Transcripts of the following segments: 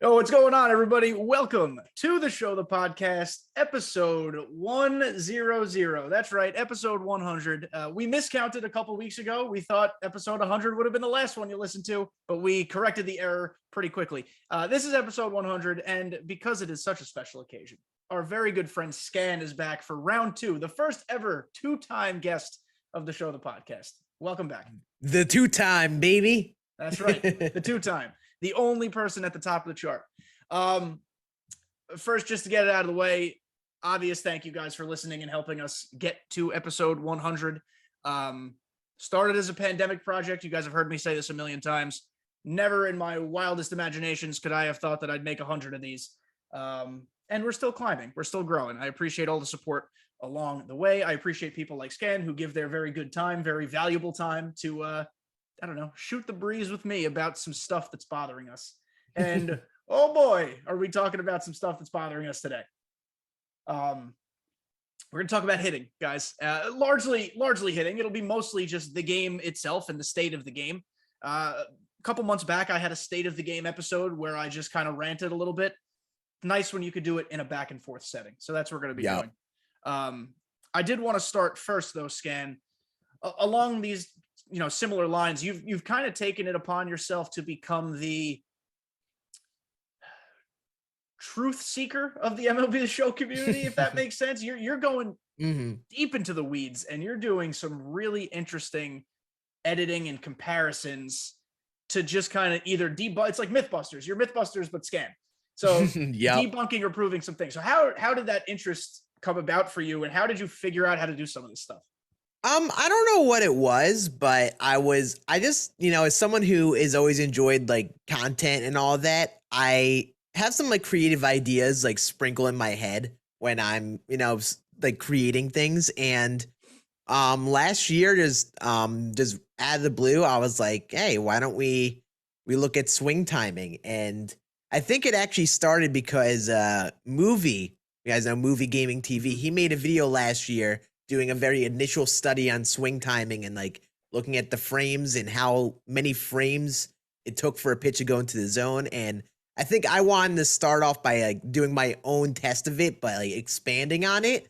Yo, what's going on, everybody? Welcome to the show, the podcast, episode 100. That's right, episode 100. We miscounted a couple weeks ago. We thought episode 100 would have been the last one you listened to, but we corrected the error pretty quickly. This is episode 100, and because it is such a special occasion, our very good friend Scann is back for round two, the first ever two-time guest of the show, the podcast. Welcome back. The two-time, baby. That's right, the two-time. The only person at the top of the chart. First, just to get it out of the way, obvious thank you guys for listening and helping us get to episode 100. Started as a pandemic project. You guys have heard me say this a million times. Never in my wildest imaginations could I have thought that I'd make 100 of these. And we're still climbing. We're still growing. I appreciate all the support along the way. I appreciate people like Scann who give their very good time, very valuable time to I don't know, shoot the breeze with me about some stuff that's bothering us. And oh boy, are we talking about some stuff that's bothering us today. We're going to talk about hitting, guys. Largely hitting. It'll be mostly just the game itself and the state of the game. A couple months back, I had a state of the game episode where I just kind of ranted a little bit. Nice when you could do it in a back and forth setting. So that's what we're going to be doing. I did want to start first, though, Scann, along these similar lines. You've kind of taken it upon yourself to become the truth seeker of the MLB The Show community, if that makes sense. You're going deep into the weeds, and you're doing some really interesting editing and comparisons to just kind of either debunk. It's like Mythbusters. You're Mythbusters, but Scann. So debunking or proving some things. So how did that interest come about for you, and how did you figure out how to do some of this stuff? I don't know what it was, but I just, as someone who has always enjoyed like content and all that, I have some like creative ideas like sprinkle in my head when I'm, like creating things. And last year, just out of the blue, I was like, hey, why don't we look at swing timing? And I think it actually started because you guys know Movie Gaming TV, he made a video last year doing a very initial study on swing timing and like looking at the frames and how many frames it took for a pitch to go into the zone. And I think I wanted to start off by like doing my own test of it, but like expanding on it.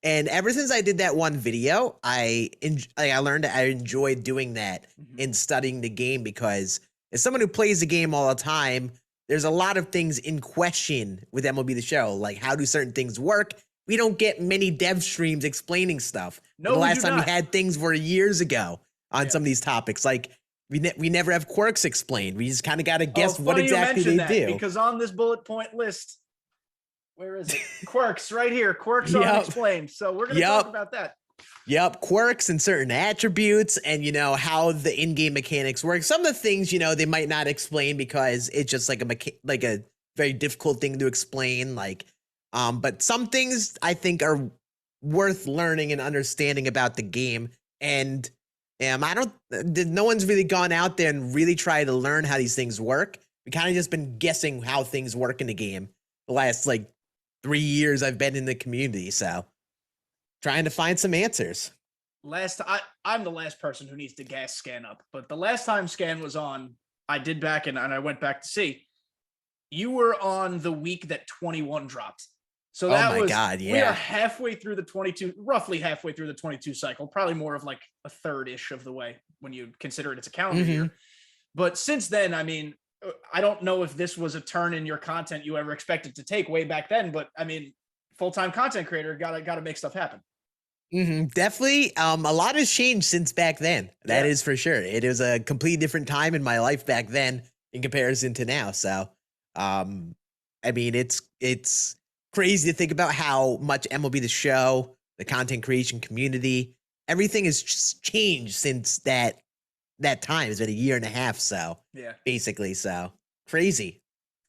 And ever since I did that one video, I learned that I enjoyed doing that and studying the game, because as someone who plays the game all the time, there's a lot of things in question with MLB The Show. Like, how do certain things work? We don't get many dev streams explaining stuff. No, the last time we had things were years ago on some of these topics. Like we never have quirks explained. We just kind of got to guess what exactly they do. Because on this bullet point list, where is it? Quirks right here. Quirks are unexplained. So we're going to talk about that. Yep, quirks and certain attributes, and how the in-game mechanics work. Some of the things they might not explain because it's just like a very difficult thing to explain. But some things I think are worth learning and understanding about the game. And no one's really gone out there and really tried to learn how these things work. We kind of just been guessing how things work in the game the last 3 years I've been in the community. So trying to find some answers. I'm the last person who needs to gas Scann up, but the last time Scann was on, I did back and I went back to see. You were on the week that 21 dropped. So that we are halfway through the 22, roughly halfway through the 22 cycle, probably more of like a third-ish of the way when you consider it's a calendar year. But since then, I mean, I don't know if this was a turn in your content you ever expected to take way back then, but I mean, full-time content creator, gotta make stuff happen. Definitely. A lot has changed since back then. That is for sure. It was a completely different time in my life back then in comparison to now. So, I mean, it's crazy to think about how much MLB The Show, the content creation community, everything has just changed since that time. It's been a year and a half. So basically, so crazy.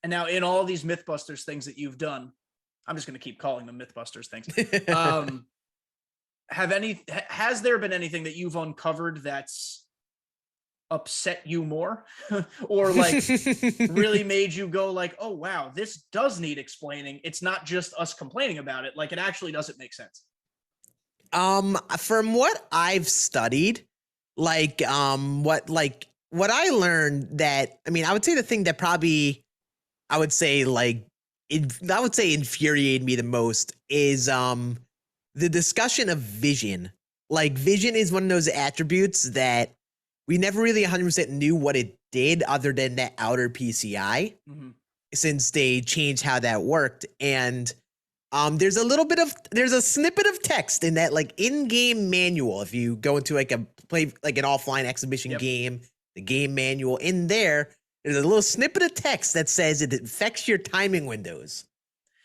And now in all these Mythbusters things that you've done, I'm just going to keep calling them Mythbusters things. Has there been anything that you've uncovered that's upset you more or really made you go oh wow, this does need explaining? It's not just us complaining about it. It actually doesn't make sense. From what I've studied, what I learned, that I mean, I would say the thing that probably I would say like I would say infuriated me the most is the discussion of vision. Like vision is one of those attributes that we never really 100% knew what it did other than that outer PCI since they changed how that worked. And there's a snippet of text in that like in-game manual. If you go into like an offline exhibition game, the game manual in there's a little snippet of text that says it affects your timing windows.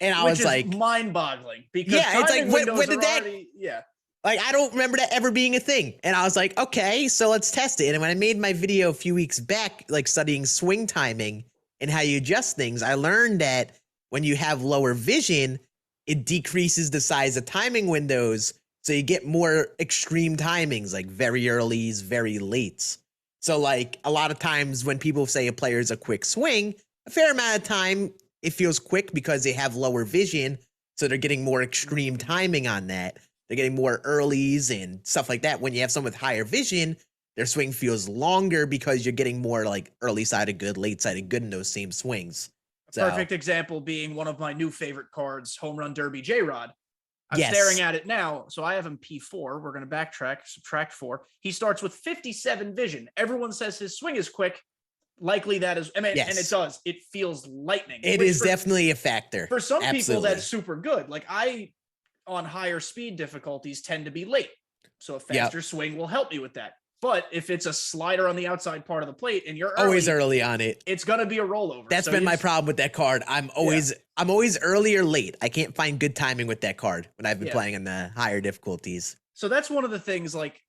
And I was like, mind-boggling because it's like when did that? Like, I don't remember that ever being a thing. And I was like, okay, so let's test it. And when I made my video a few weeks back, like studying swing timing and how you adjust things, I learned that when you have lower vision, it decreases the size of timing windows. So you get more extreme timings, like very earlys, very lates. So like a lot of times when people say a player is a quick swing, a fair amount of time it feels quick because they have lower vision. So they're getting more extreme timing on that. They're getting more earlys and stuff like that. When you have someone with higher vision, their swing feels longer because you're getting more like early side of good, late side of good in those same swings. Perfect example being one of my new favorite cards, Home Run Derby J-Rod. I'm staring at it now. So I have him P4. We're going to backtrack, subtract 4. He starts with 57 vision. Everyone says his swing is quick. Likely that is, and it does. It feels lightning. It is definitely a factor. For some people, that's super good. Like on higher speed difficulties, tend to be late. So a faster swing will help me with that. But if it's a slider on the outside part of the plate and you're always early on it, it's going to be a rollover. That's been my problem with that card. I'm always early or late. I can't find good timing with that card when I've been playing in the higher difficulties. So that's one of the things, like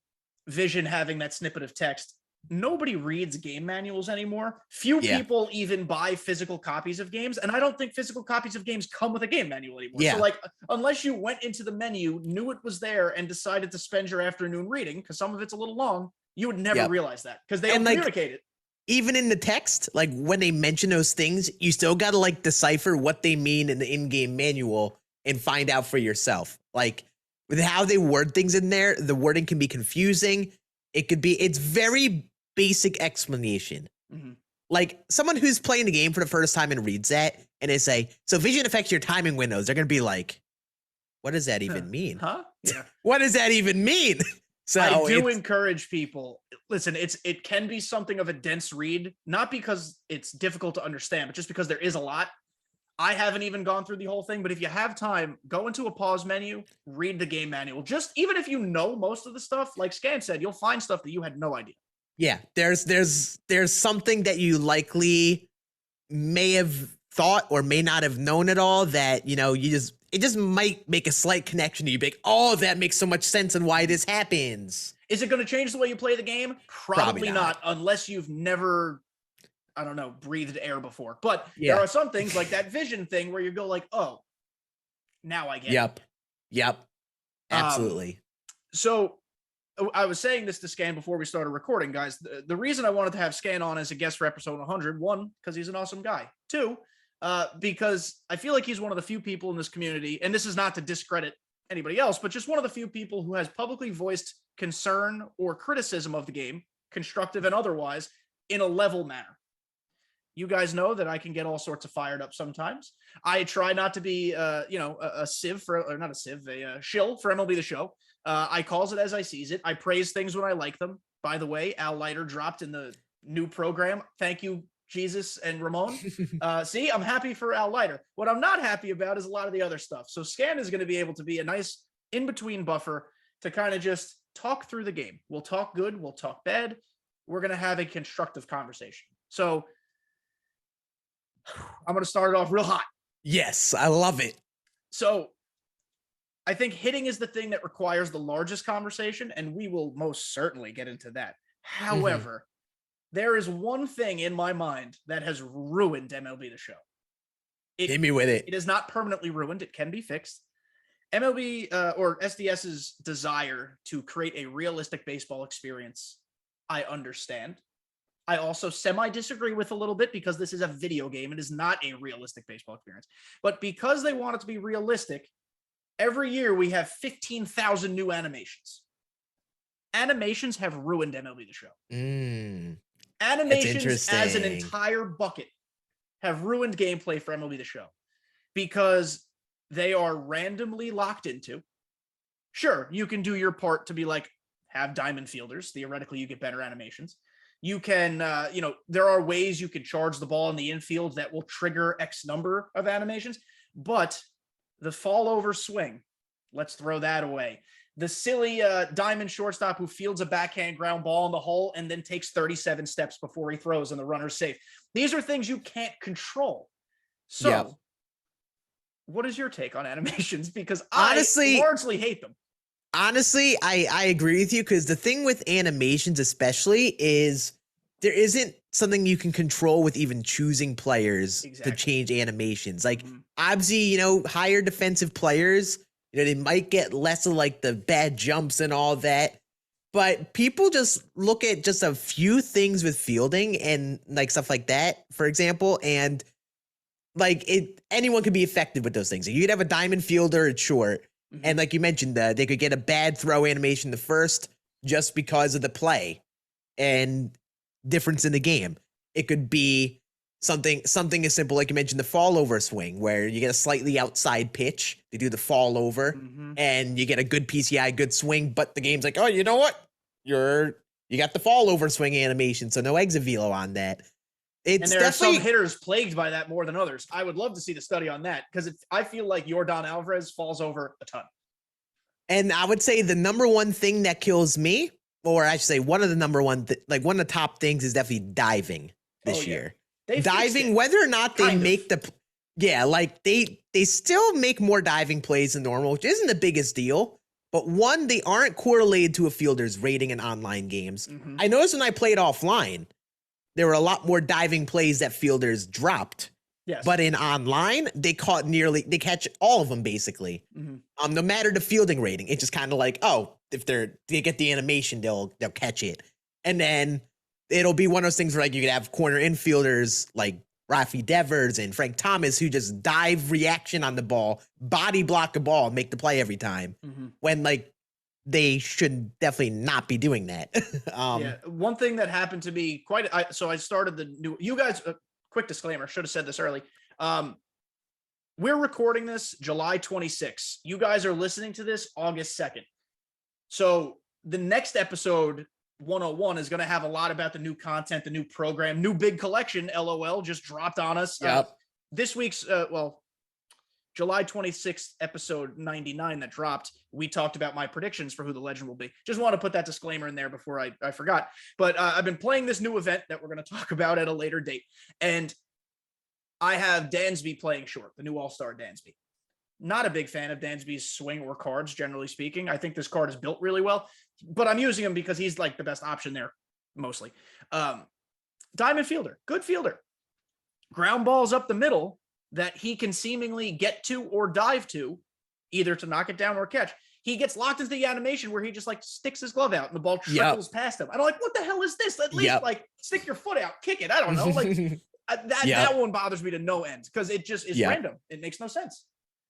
vision having that snippet of text. Nobody reads game manuals anymore. Few people even buy physical copies of games. And I don't think physical copies of games come with a game manual anymore. So like, unless you went into the menu, knew it was there and decided to spend your afternoon reading, because some of it's a little long, you would never realize that because they don't communicate it. Even in the text, like when they mention those things, you still got to like decipher what they mean in the in-game manual and find out for yourself. Like with how they word things in there, the wording can be confusing. It's very basic explanation. Like someone who's playing the game for the first time and reads that and they say, so vision affects your timing windows. They're going to be like, what does that even mean? Yeah. What does that even mean? So I do encourage people, listen, it can be something of a dense read, not because it's difficult to understand, but just because there is a lot. I haven't even gone through the whole thing, but if you have time, go into a pause menu, read the game manual. Just even if you know most of the stuff, like Scann said, you'll find stuff that you had no idea. Yeah, there's something that you likely may have thought or may not have known at all that, it just might make a slight connection to you. Big, oh, that makes so much sense and why this happens. Is it going to change the way you play the game? Probably not, unless you've never, I don't know, breathed air before. But there are some things like that vision thing where you go like, oh, now I get it. Yep. Absolutely. So I was saying this to Scann before we started recording, guys. The reason I wanted to have Scann on as a guest for episode 100, 1, because he's an awesome guy. 2, because I feel like he's one of the few people in this community, and this is not to discredit anybody else, but just one of the few people who has publicly voiced concern or criticism of the game, constructive and otherwise, in a level manner. You guys know that I can get all sorts of fired up sometimes. I try not to be, a sieve or not a sieve, a shill for MLB The Show. I calls it as I sees it. I praise things when I like them. By the way, Al Leiter dropped in the new program. Thank you, Jesus and Ramon. See, I'm happy for Al Leiter. What I'm not happy about is a lot of the other stuff. So Scann is going to be able to be a nice in-between buffer to kind of just talk through the game. We'll talk good. We'll talk bad. We're going to have a constructive conversation. So I'm going to start it off real hot. Yes, I love it. So I think hitting is the thing that requires the largest conversation, and we will most certainly get into that. However, there is one thing in my mind that has ruined MLB The Show. Hit me with it. It is not permanently ruined. It can be fixed. MLB or SDS's desire to create a realistic baseball experience, I understand. I also semi-disagree with a little bit because this is a video game. It is not a realistic baseball experience. But because they want it to be realistic, every year we have 15,000 new animations. Animations have ruined MLB The Show. Animations as an entire bucket have ruined gameplay for MLB The Show because they are randomly locked into. Sure, you can do your part to be like, have diamond fielders. Theoretically, you get better animations. You can, there are ways you can charge the ball in the infield that will trigger X number of animations, but the fall over swing, let's throw that away. The silly diamond shortstop who fields a backhand ground ball in the hole and then takes 37 steps before he throws and the runner's safe. These are things you can't control. So what is your take on animations? Because honestly, I largely hate them. Honestly, I agree with you, because the thing with animations especially is there isn't something you can control with even choosing players to change animations. Like, obviously, higher defensive players, they might get less of like the bad jumps and all that. But people just look at just a few things with fielding and like stuff like that, for example, and like anyone could be affected with those things. You could have a diamond fielder at short, and like you mentioned, they could get a bad throw animation the first just because of the play and difference in the game. It could be something as simple, like you mentioned, the fall over swing, where you get a slightly outside pitch, they do the fall over, and you get a good PCI, good swing, but the game's like, oh, you know what? You got the fall over swing animation, so no exit velo on that. And there are some hitters plagued by that more than others. I would love to see the study on that, because I feel like Yordan Alvarez falls over a ton. And I would say the number one thing that kills me, or I should say one of the number one, one of the top things is definitely diving this year. Diving, whether or not they make they still make more diving plays than normal, which isn't the biggest deal. But one, they aren't correlated to a fielder's rating in online games. I noticed when I played offline, there were a lot more diving plays that fielders dropped. Yes. But in online, they catch all of them basically. No matter the fielding rating, it's just kind of like, oh, if they get the animation, they'll catch it. And then it'll be one of those things where like you could have corner infielders like Rafi Devers and Frank Thomas who just dive reaction on the ball, body block a ball, and make the play every time. When like they should definitely not be doing that. One thing that happened to me so I started the new, you guys, quick disclaimer, should have said this early. We're recording this July 26th. You guys are listening to this August 2nd. So the next episode 101 is going to have a lot about the new content, the new program, new big collection, LOL, just dropped on us. This week's, July 26th, episode 99 that dropped, we talked about my predictions for who the legend will be. Just want to put that disclaimer in there before I forgot. But I've been playing this new event that we're going to talk about at a later date. And I have Dansby playing short, the new all-star Dansby. Not a big fan of Dansby's swing or cards, generally speaking. I think this card is built really well, but I'm using him because he's like the best option there, mostly. Diamond fielder, good fielder. Ground balls up the middle that he can seemingly get to or dive to, either to knock it down or catch. He gets locked into the animation where he just like sticks his glove out and the ball trickles past him. I'm like, what the hell is this? At least like stick your foot out, kick it. I don't know. Like that one bothers me to no end because it just is random. It makes no sense.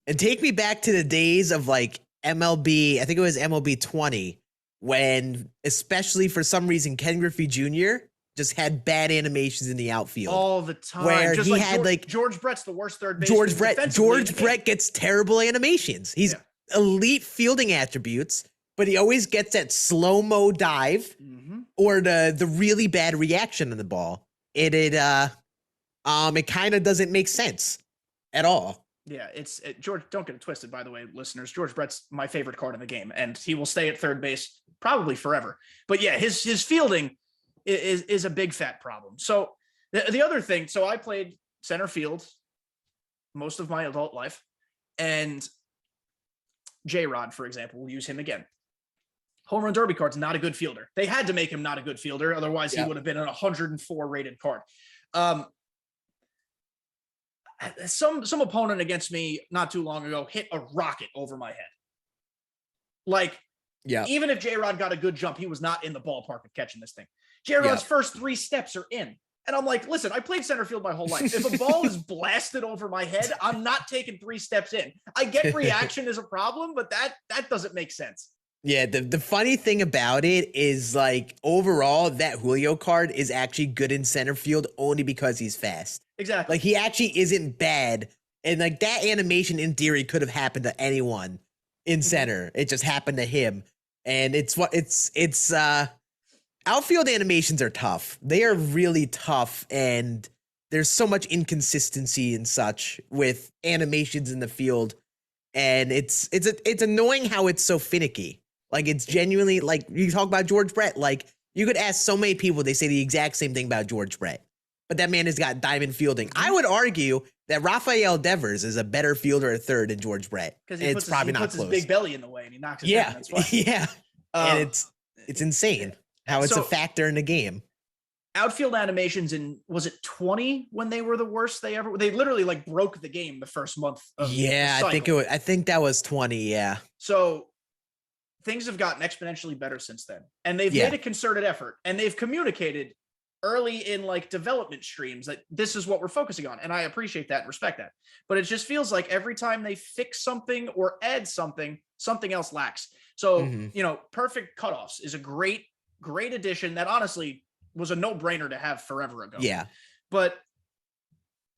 And take me back to the days of like MLB, I think it was MLB 20, when especially for some reason Ken Griffey Jr. just had bad animations in the outfield all the time. Where just he like had George Brett's the worst third baseman. George Brett gets terrible animations. He's elite fielding attributes, but he always gets that slow-mo dive or the really bad reaction on the ball. It kind of doesn't make sense at all. Yeah, George, don't get it twisted, by the way, listeners. George Brett's my favorite card in the game, and he will stay at third base probably forever. But yeah, his fielding is a big fat problem. So the other thing, so I played center field most of my adult life, and J-Rod, for example, we'll use him again. Home Run Derby card's not a good fielder. They had to make him not a good fielder, otherwise he would have been an 104 rated card. Some opponent against me not too long ago hit a rocket over my head. Like, even if J-Rod got a good jump, he was not in the ballpark of catching this thing. J-Rod's first 3 steps are in. And I'm like, listen, I played center field my whole life. If a ball is blasted over my head, I'm not taking 3 steps in. I get reaction is a problem, but that doesn't make sense. Yeah, the funny thing about it is like overall that Julio card is actually good in center field only because he's fast. Exactly. Like he actually isn't bad. And like that animation in theory could have happened to anyone in center. It just happened to him. And it's outfield animations are tough. They are really tough, and there's so much inconsistency and such with animations in the field. And it's annoying how it's so finicky. Like it's genuinely like you talk about George Brett. Like you could ask so many people, they say the exact same thing about George Brett. But that man has got diamond fielding. I would argue that Rafael Devers is a better fielder at third than George Brett. Because he puts his big belly in the way and he knocks it down. That's why. Yeah. And it's insane how it's a factor in the game. Outfield animations was it 20 when they were the worst they literally like broke the game the first month of the cycle. I think that was 20, yeah. So things have gotten exponentially better since then. And they've made a concerted effort, and they've communicated early in like development streams that this is what we're focusing on. And I appreciate that and respect that. But it just feels like every time they fix something or add something, something else lacks. So, perfect cutoffs is a great addition that honestly was a no-brainer to have forever ago. Yeah. But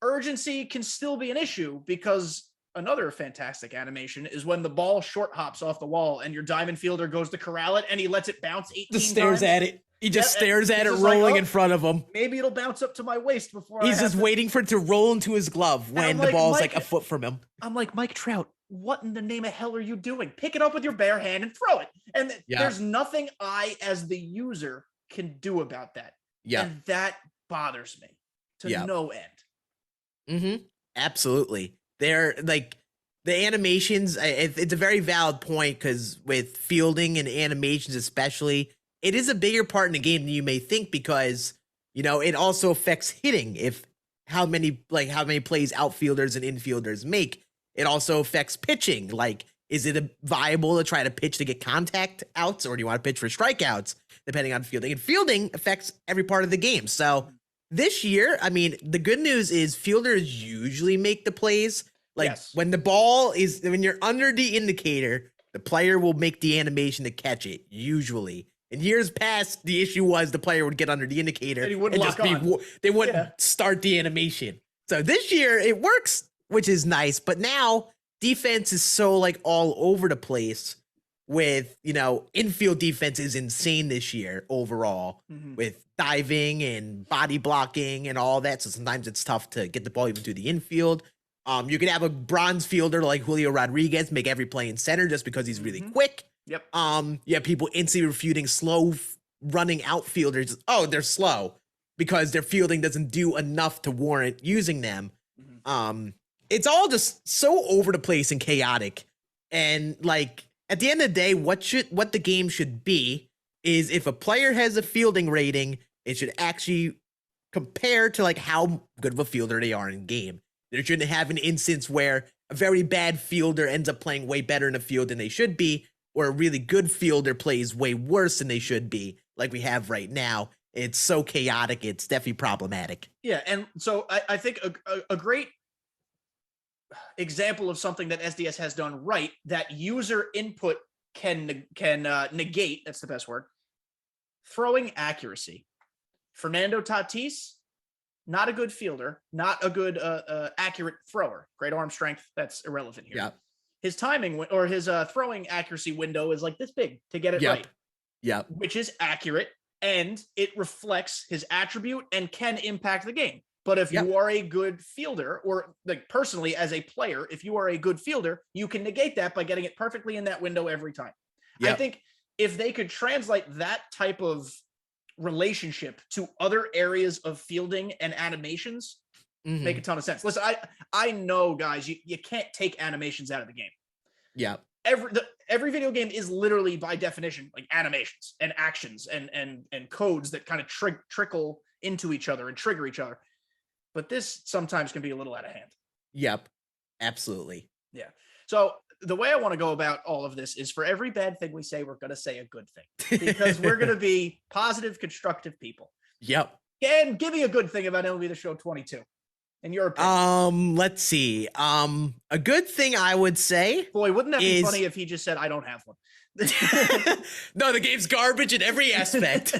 urgency can still be an issue, because another fantastic animation is when the ball short hops off the wall and your diamond fielder goes to corral it and he lets it bounce 18 Just stares times. at it. He just stares at it just rolling like, in front of him. Maybe it'll bounce up to my waist before he's just waiting for it to roll into his glove when the ball's like a foot from him. I'm like, Mike Trout, what in the name of hell are you doing? Pick it up with your bare hand and throw it. And there's nothing I, as the user, can do about that. Yeah. And that bothers me to no end. Absolutely. They're like the animations. It's a very valid point, because with fielding and animations, especially, it is a bigger part in the game than you may think, because, it also affects hitting. If how many plays outfielders and infielders make. It also affects pitching. Like, is it viable to try to pitch to get contact outs, or do you want to pitch for strikeouts, depending on fielding? And fielding affects every part of the game. So this year, I mean, the good news is fielders usually make the plays. Like when you're under the indicator, the player will make the animation to catch it, usually. In years past, the issue was the player would get under the indicator and they wouldn't start the animation. So this year it works, which is nice. But now defense is so like all over the place with, infield defense is insane this year overall with diving and body blocking and all that. So sometimes it's tough to get the ball even to the infield. You can have a bronze fielder like Julio Rodriguez make every play in center just because he's really quick. Yep. You have people instantly refuting slow running outfielders. Oh, they're slow because their fielding doesn't do enough to warrant using them. It's all just so over the place and chaotic. And like at the end of the day, what the game should be is if a player has a fielding rating, it should actually compare to like how good of a fielder they are in game. There shouldn't have an instance where a very bad fielder ends up playing way better in the field than they should be, or a really good fielder plays way worse than they should be, like we have right now. It's so chaotic. It's definitely problematic. Yeah, and so I think a great example of something that SDS has done right, that user input can negate, that's the best word, throwing accuracy. Fernando Tatis, not a good fielder, not a good accurate thrower. Great arm strength, that's irrelevant here. Yeah. His timing or his throwing accuracy window is like this big to get it right. Yeah. Which is accurate, and it reflects his attribute and can impact the game. But if you are a good fielder, or like personally as a player, if you are a good fielder, you can negate that by getting it perfectly in that window every time. I think if they could translate that type of relationship to other areas of fielding and animations, make a ton of sense. Listen, I know, guys, you can't take animations out of the game. Yeah. Every video game is literally by definition like animations and actions and codes that kind of trickle into each other and trigger each other. But this sometimes can be a little out of hand. Yep. Absolutely. Yeah. So the way I want to go about all of this is for every bad thing we say, we're going to say a good thing, because we're going to be positive, constructive people. Yep. And give me a good thing about MLB The Show 22. In your opinion. Let's see. A good thing I would say. Boy, wouldn't that be funny if he just said, I don't have one. No, the game's garbage in every aspect.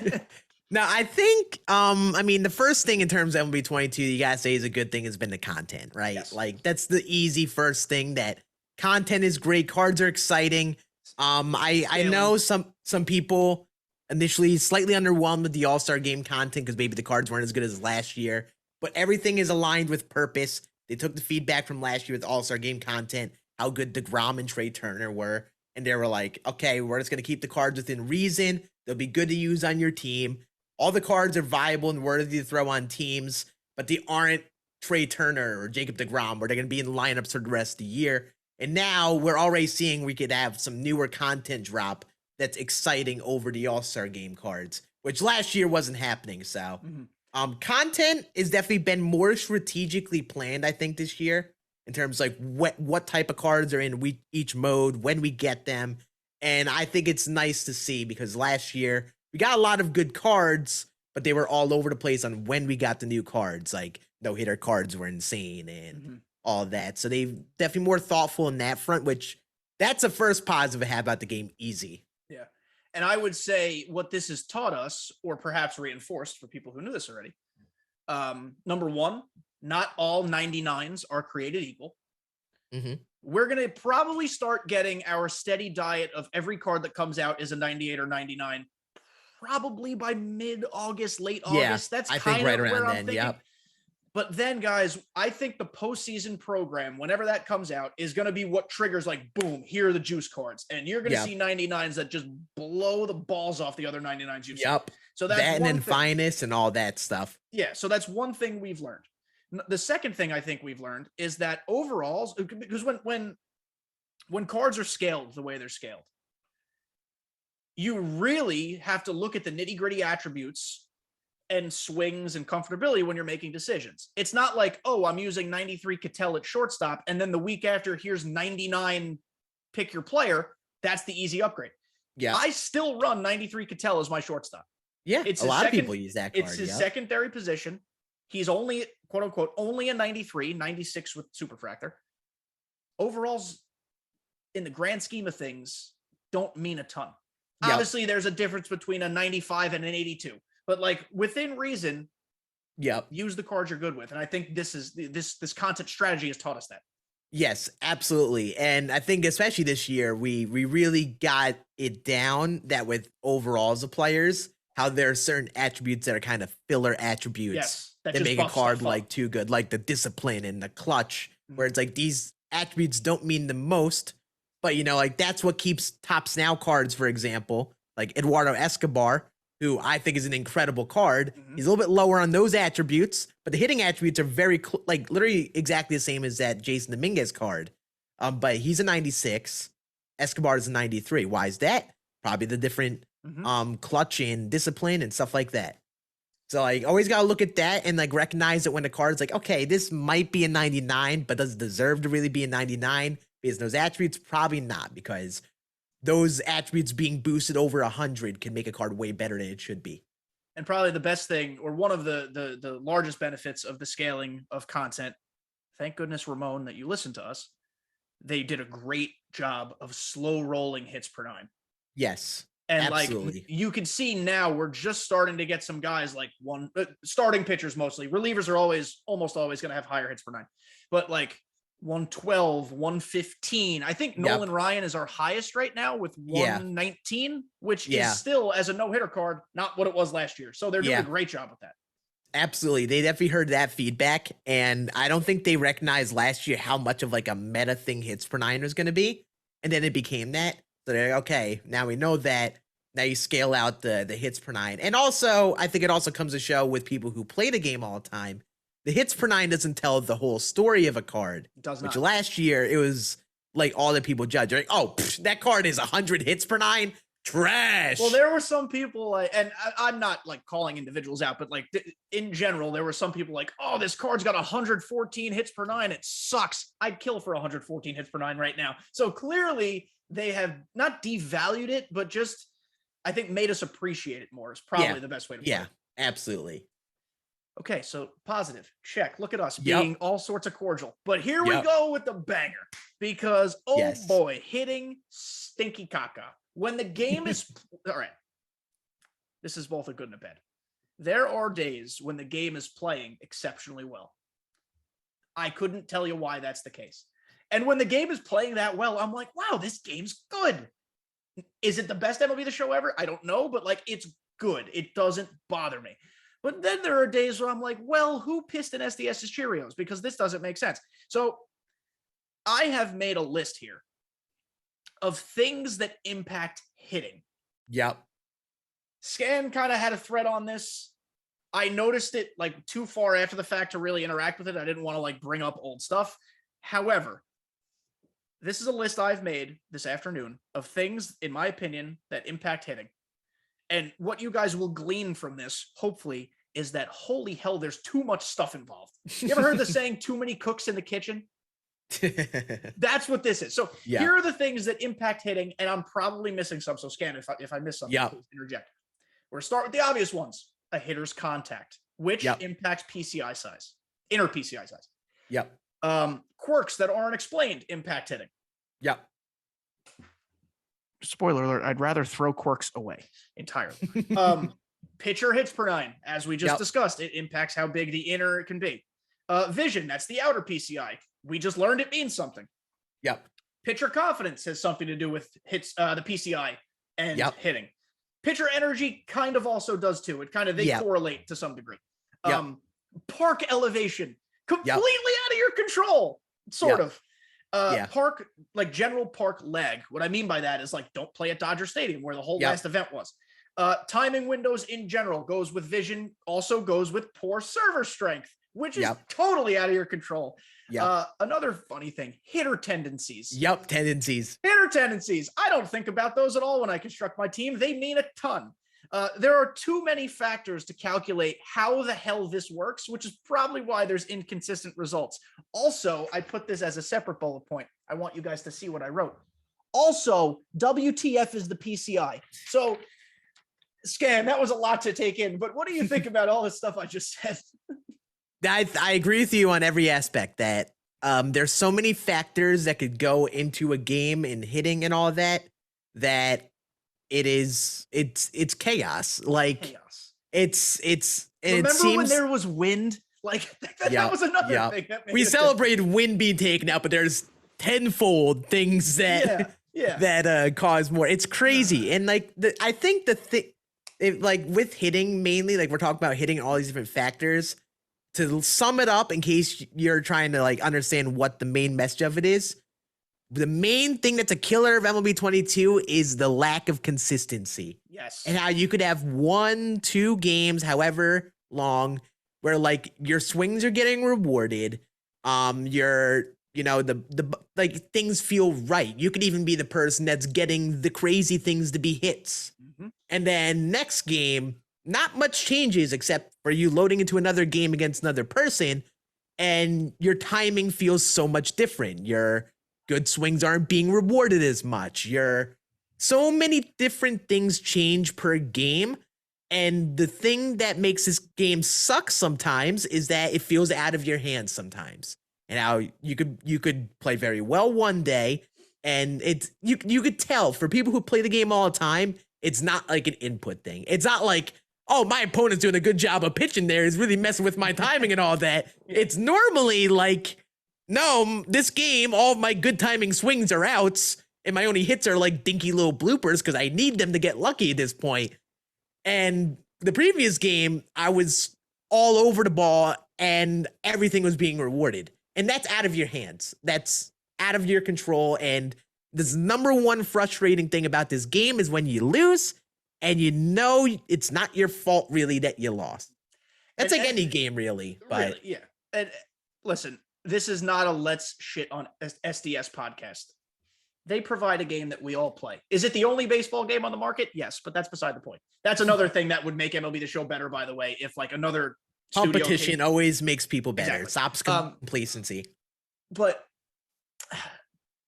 No, I think, I mean, the first thing in terms of MLB 22, you gotta say is a good thing has been the content, right? Yes. Like, that's the easy first thing, that content is great, cards are exciting. I know some people initially slightly underwhelmed with the All-Star Game content because maybe the cards weren't as good as last year, but everything is aligned with purpose. They took the feedback from last year with All-Star Game content, how good DeGrom and Trey Turner were, and they were like, okay, we're just gonna keep the cards within reason. They'll be good to use on your team. All the cards are viable and worthy to throw on teams, but they aren't Trey Turner or Jacob deGrom, where they're going to be in lineups for the rest of the year. And now we're already seeing we could have some newer content drop that's exciting over the All-Star Game cards, which last year wasn't happening. So content has definitely been more strategically planned, I think, this year, in terms of like what type of cards are in each mode, when we get them. And I think it's nice to see, because last year we got a lot of good cards, but they were all over the place on when we got the new cards. Like no-hitter cards were insane and all that. So they've definitely more thoughtful in that front, which that's the first positive I have about the game. Easy. Yeah. And I would say what this has taught us, or perhaps reinforced for people who knew this already. Number one, not all 99s are created equal. We're going to probably start getting our steady diet of every card that comes out is a 98 or 99. Probably by mid-August, late August. That's kind of right around then. Yep. But then, guys, I think the postseason program, whenever that comes out, is going to be what triggers, like, boom, here are the juice cards. And you're going to see 99s that just blow the balls off the other 99s you've seen. So that's that, and then finest and all that stuff. Yeah, so that's one thing we've learned. The second thing I think we've learned is that overalls, because when cards are scaled the way they're scaled, you really have to look at the nitty-gritty attributes and swings and comfortability when you're making decisions. It's not like, oh, I'm using 93 Cattell at shortstop, and then the week after, here's 99, pick your player. That's the easy upgrade. Yeah. I still run 93 Cattell as my shortstop. Yeah, it's a lot of people use that card. It's his secondary position. He's only, quote unquote, only a 93, 96 with Superfractor. Overalls, in the grand scheme of things, don't mean a ton. Obviously, there's a difference between a 95 and an 82, but like within reason, use the cards you're good with. And I think this content strategy has taught us that. Yes, absolutely. And I think especially this year, we really got it down that with overalls of players, how there are certain attributes that are kind of filler attributes that make a card like too good, like the discipline and the clutch, where it's like these attributes don't mean the most. But, you know, like that's what keeps Tops Now cards, for example, like Eduardo Escobar, who I think is an incredible card. He's a little bit lower on those attributes, but the hitting attributes are very, like literally exactly the same as that Jason Dominguez card. But he's a 96. Escobar is a 93. Why is that? Probably the different clutch and discipline and stuff like that. So like always got to look at that and like recognize that when the card's like, okay, this might be a 99, but does it deserve to really be a 99? Because those attributes, probably not, because those attributes being boosted over 100 can make a card way better than it should be. And probably the best thing, or one of the largest benefits of the scaling of content, thank goodness, Ramon, that you listened to us. They did a great job of slow rolling hits per 9. Yes. And absolutely. Like you can see now, we're just starting to get some guys like starting pitchers mostly. Relievers are almost always going to have higher hits per 9, but like 112, 115. I think Nolan Ryan is our highest right now with 119, which is still, as a no-hitter card, not what it was last year. So they're doing a great job with that. Absolutely. They definitely heard that feedback, and I don't think they recognized last year how much of like a meta thing hits per 9 was going to be, and then it became that. So they're like, okay, now we know that. Now you scale out the hits per 9. And also, I think it also comes to show with people who play the game all the time, the hits per 9 doesn't tell the whole story of a card. It does not. Which last year, it was like all that people judge. They're like, oh, that card is 100 hits per 9? Trash. Well, there were some people, and I'm not like calling individuals out, but like in general, there were some people like, oh, this card's got 114 hits per 9. It sucks. I'd kill for 114 hits per 9 right now. So clearly, they have not devalued it, but just, I think, made us appreciate it more is probably the best way to put it. Yeah, absolutely. Okay, so positive, check. Look at us being all sorts of cordial. But here we go with the banger, because, boy, hitting stinky caca. when the game is all right. This is both a good and a bad. There are days when the game is playing exceptionally well. I couldn't tell you why that's the case. And when the game is playing that well, I'm like, wow, this game's good. Is it the best MLB The Show ever? I don't know, but like, it's good. It doesn't bother me. But then there are days where I'm like, well, who pissed in SDS's Cheerios? Because this doesn't make sense. So I have made a list here of things that impact hitting. Yep. Scann kind of had a thread on this. I noticed it like too far after the fact to really interact with it. I didn't want to like bring up old stuff. However, this is a list I've made this afternoon of things, in my opinion, that impact hitting. And what you guys will glean from this, hopefully, is that holy hell, there's too much stuff involved. You ever heard the saying, too many cooks in the kitchen? That's what this is. So here are the things that impact hitting, and I'm probably missing some. So Scann, if I miss something, please interject. We're going to start with the obvious ones. A hitter's contact, which impacts PCI size, inner PCI size. Yep. Quirks that aren't explained impact hitting. Yep. Spoiler alert, I'd rather throw quirks away entirely. Pitcher hits per nine, as we just discussed. It impacts how big the inner can be. Vision, that's the outer PCI. We just learned it means something. Yep. Pitcher confidence has something to do with hits, the PCI and hitting. Pitcher energy kind of also does too. It kind of, they correlate to some degree. Park elevation, completely out of your control, sort of. Park, like general park lag. What I mean by that is like, don't play at Dodger Stadium where the whole last event was. Timing windows in general goes with vision, also goes with poor server strength, which is totally out of your control. Another funny thing, hitter tendencies. Tendencies. Hitter tendencies. I don't think about those at all when I construct my team. They mean a ton. There are too many factors to calculate how the hell this works, which is probably why there's inconsistent results. Also, I put this as a separate bullet point. I want you guys to see what I wrote. Also, WTF is the PCI. So, Scann, that was a lot to take in, but what do you think about all this stuff I just said? I agree with you on every aspect that there's so many factors that could go into a game and hitting and all that it's chaos. Like chaos. It's remember when there was wind? Like that was another thing. We celebrated wind being taken out, but there's tenfold things that that cause more. It's crazy. And like I think the thing, like with hitting mainly, like we're talking about hitting all these different factors. To sum it up, in case you're trying to like understand what the main message of it is, the main thing that's a killer of MLB 22 is the lack of consistency. Yes. And how you could have 1-2 games, however long, where like your swings are getting rewarded. The like things feel right. You could even be the person that's getting the crazy things to be hits. Mm-hmm. And then next game, not much changes except for you loading into another game against another person, and your timing feels so much different. Your good swings aren't being rewarded as much. So many different things change per game, and the thing that makes this game suck sometimes is that it feels out of your hands sometimes. And how you could play very well one day, and it's you could tell for people who play the game all the time, it's not like an input thing. It's not like, oh, my opponent's doing a good job of pitching there. He's really messing with my timing and all that. It's normally like, no, this game, all of my good timing swings are outs, and my only hits are like dinky little bloopers because I need them to get lucky at this point. And the previous game, I was all over the ball, and everything was being rewarded. And that's out of your hands. That's out of your control. And this number one frustrating thing about this game is when you lose, and you know it's not your fault really that you lost. That's like any game really. But really, and listen, this is not a let's shit on SDS podcast. They provide a game that we all play. Is it the only baseball game on the market? Yes, but that's beside the point. That's another thing that would make MLB The Show better, by the way, if like another competition always makes people better. Exactly. Stops complacency. But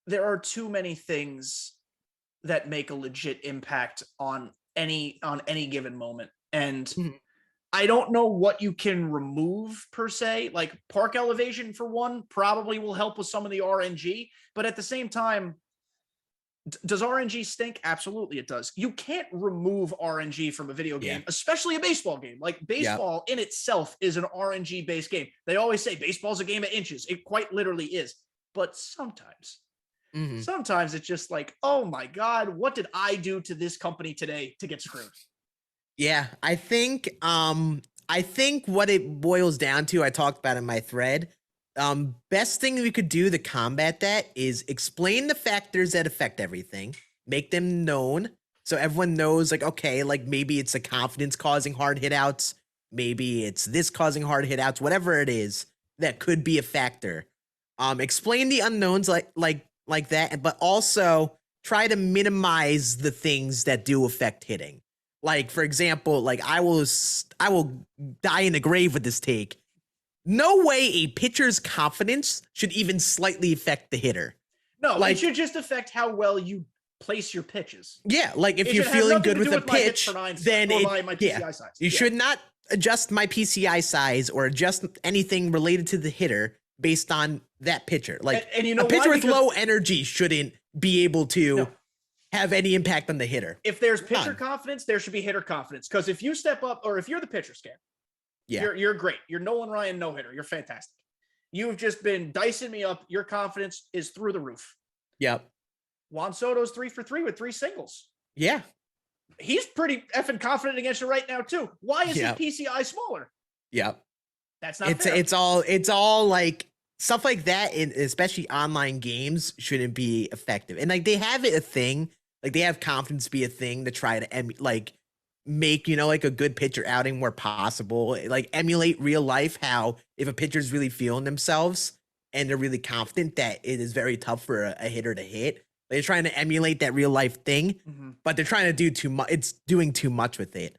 there are too many things that make a legit impact on any given moment. And I don't know what you can remove per se. Like park elevation for one probably will help with some of the RNG, but at the same time, Does RNG stink? Absolutely it does. You can't remove RNG from a video game, especially a baseball game. Like baseball in itself is an RNG based game. They always say baseball's a game of inches. It quite literally is. But sometimes it's just like, oh my God, what did I do to this company today to get screwed? Yeah, I think what it boils down to, I talked about in my thread. Best thing we could do to combat that is explain the factors that affect everything, make them known so everyone knows, like, okay, like maybe it's the confidence causing hard hitouts, maybe it's this causing hard hitouts, whatever it is that could be a factor. Explain the unknowns like that, but also try to minimize the things that do affect hitting. Like, for example, like I will die in the grave with this take. No way a pitcher's confidence should even slightly affect the hitter. No, like, it should just affect how well you place your pitches. Yeah, like if you're feeling good with a pitch, then you should not adjust my PCI size or adjust anything related to the hitter based on that pitcher. Like, and you know, a pitcher with low energy shouldn't be able to have any impact on the hitter. If there's pitcher confidence, there should be hitter confidence. Because if you step up, or if you're the pitcher, Scann, you're great. You're Nolan Ryan no-hitter. You're fantastic. You've just been dicing me up. Your confidence is through the roof. Yep. Juan Soto's 3 for 3 with 3 singles. Yeah. He's pretty effing confident against you right now, too. Why is his PCI smaller? Yep. That's not fair. It's all like stuff like that, in especially online games, shouldn't be effective. And like they have it a thing, like they have confidence be a thing to try to make, you know, like a good pitcher outing more possible, like emulate real life, how if a pitcher's really feeling themselves and they're really confident, that it is very tough for a hitter to hit. They're trying to emulate that real life thing, but they're trying to do too much. It's doing too much with it.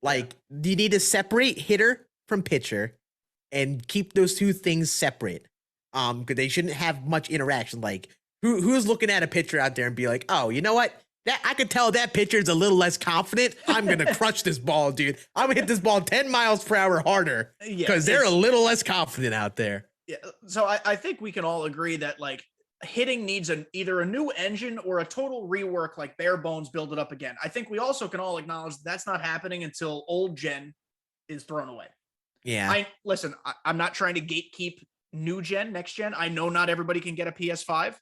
Like you need to separate hitter from pitcher and keep those two things separate. Because they shouldn't have much interaction. Like who's looking at a pitcher out there and be like, oh, you know what? That I could tell that pitcher's a little less confident. I'm gonna crush this ball, dude. I'm gonna hit this ball 10 miles per hour harder because they're a little less confident out there. Yeah. So I think we can all agree that like hitting needs either a new engine or a total rework, like bare bones, build it up again. I think we also can all acknowledge that's not happening until old gen is thrown away. Yeah. I'm not trying to gatekeep new gen, next gen. I know not everybody can get a PS5.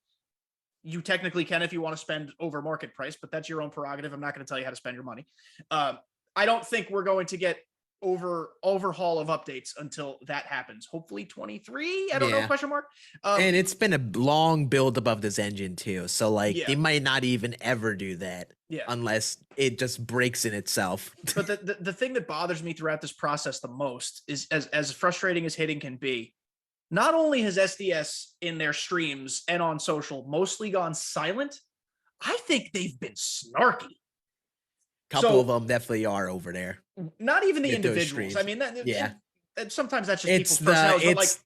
You technically can if you want to spend over market price, but that's your own prerogative. I'm not going to tell you how to spend your money. I don't think we're going to get overhaul of updates until that happens. Hopefully 23. I don't know, question mark. And it's been a long build above this engine too. So like they might not even ever do that unless it just breaks in itself. But the thing that bothers me throughout this process the most is as frustrating as hitting can be, not only has SDS in their streams and on social mostly gone silent, I think they've been snarky. Couple of them definitely are over there. Not even the individuals. I mean, sometimes that's just people's personalities.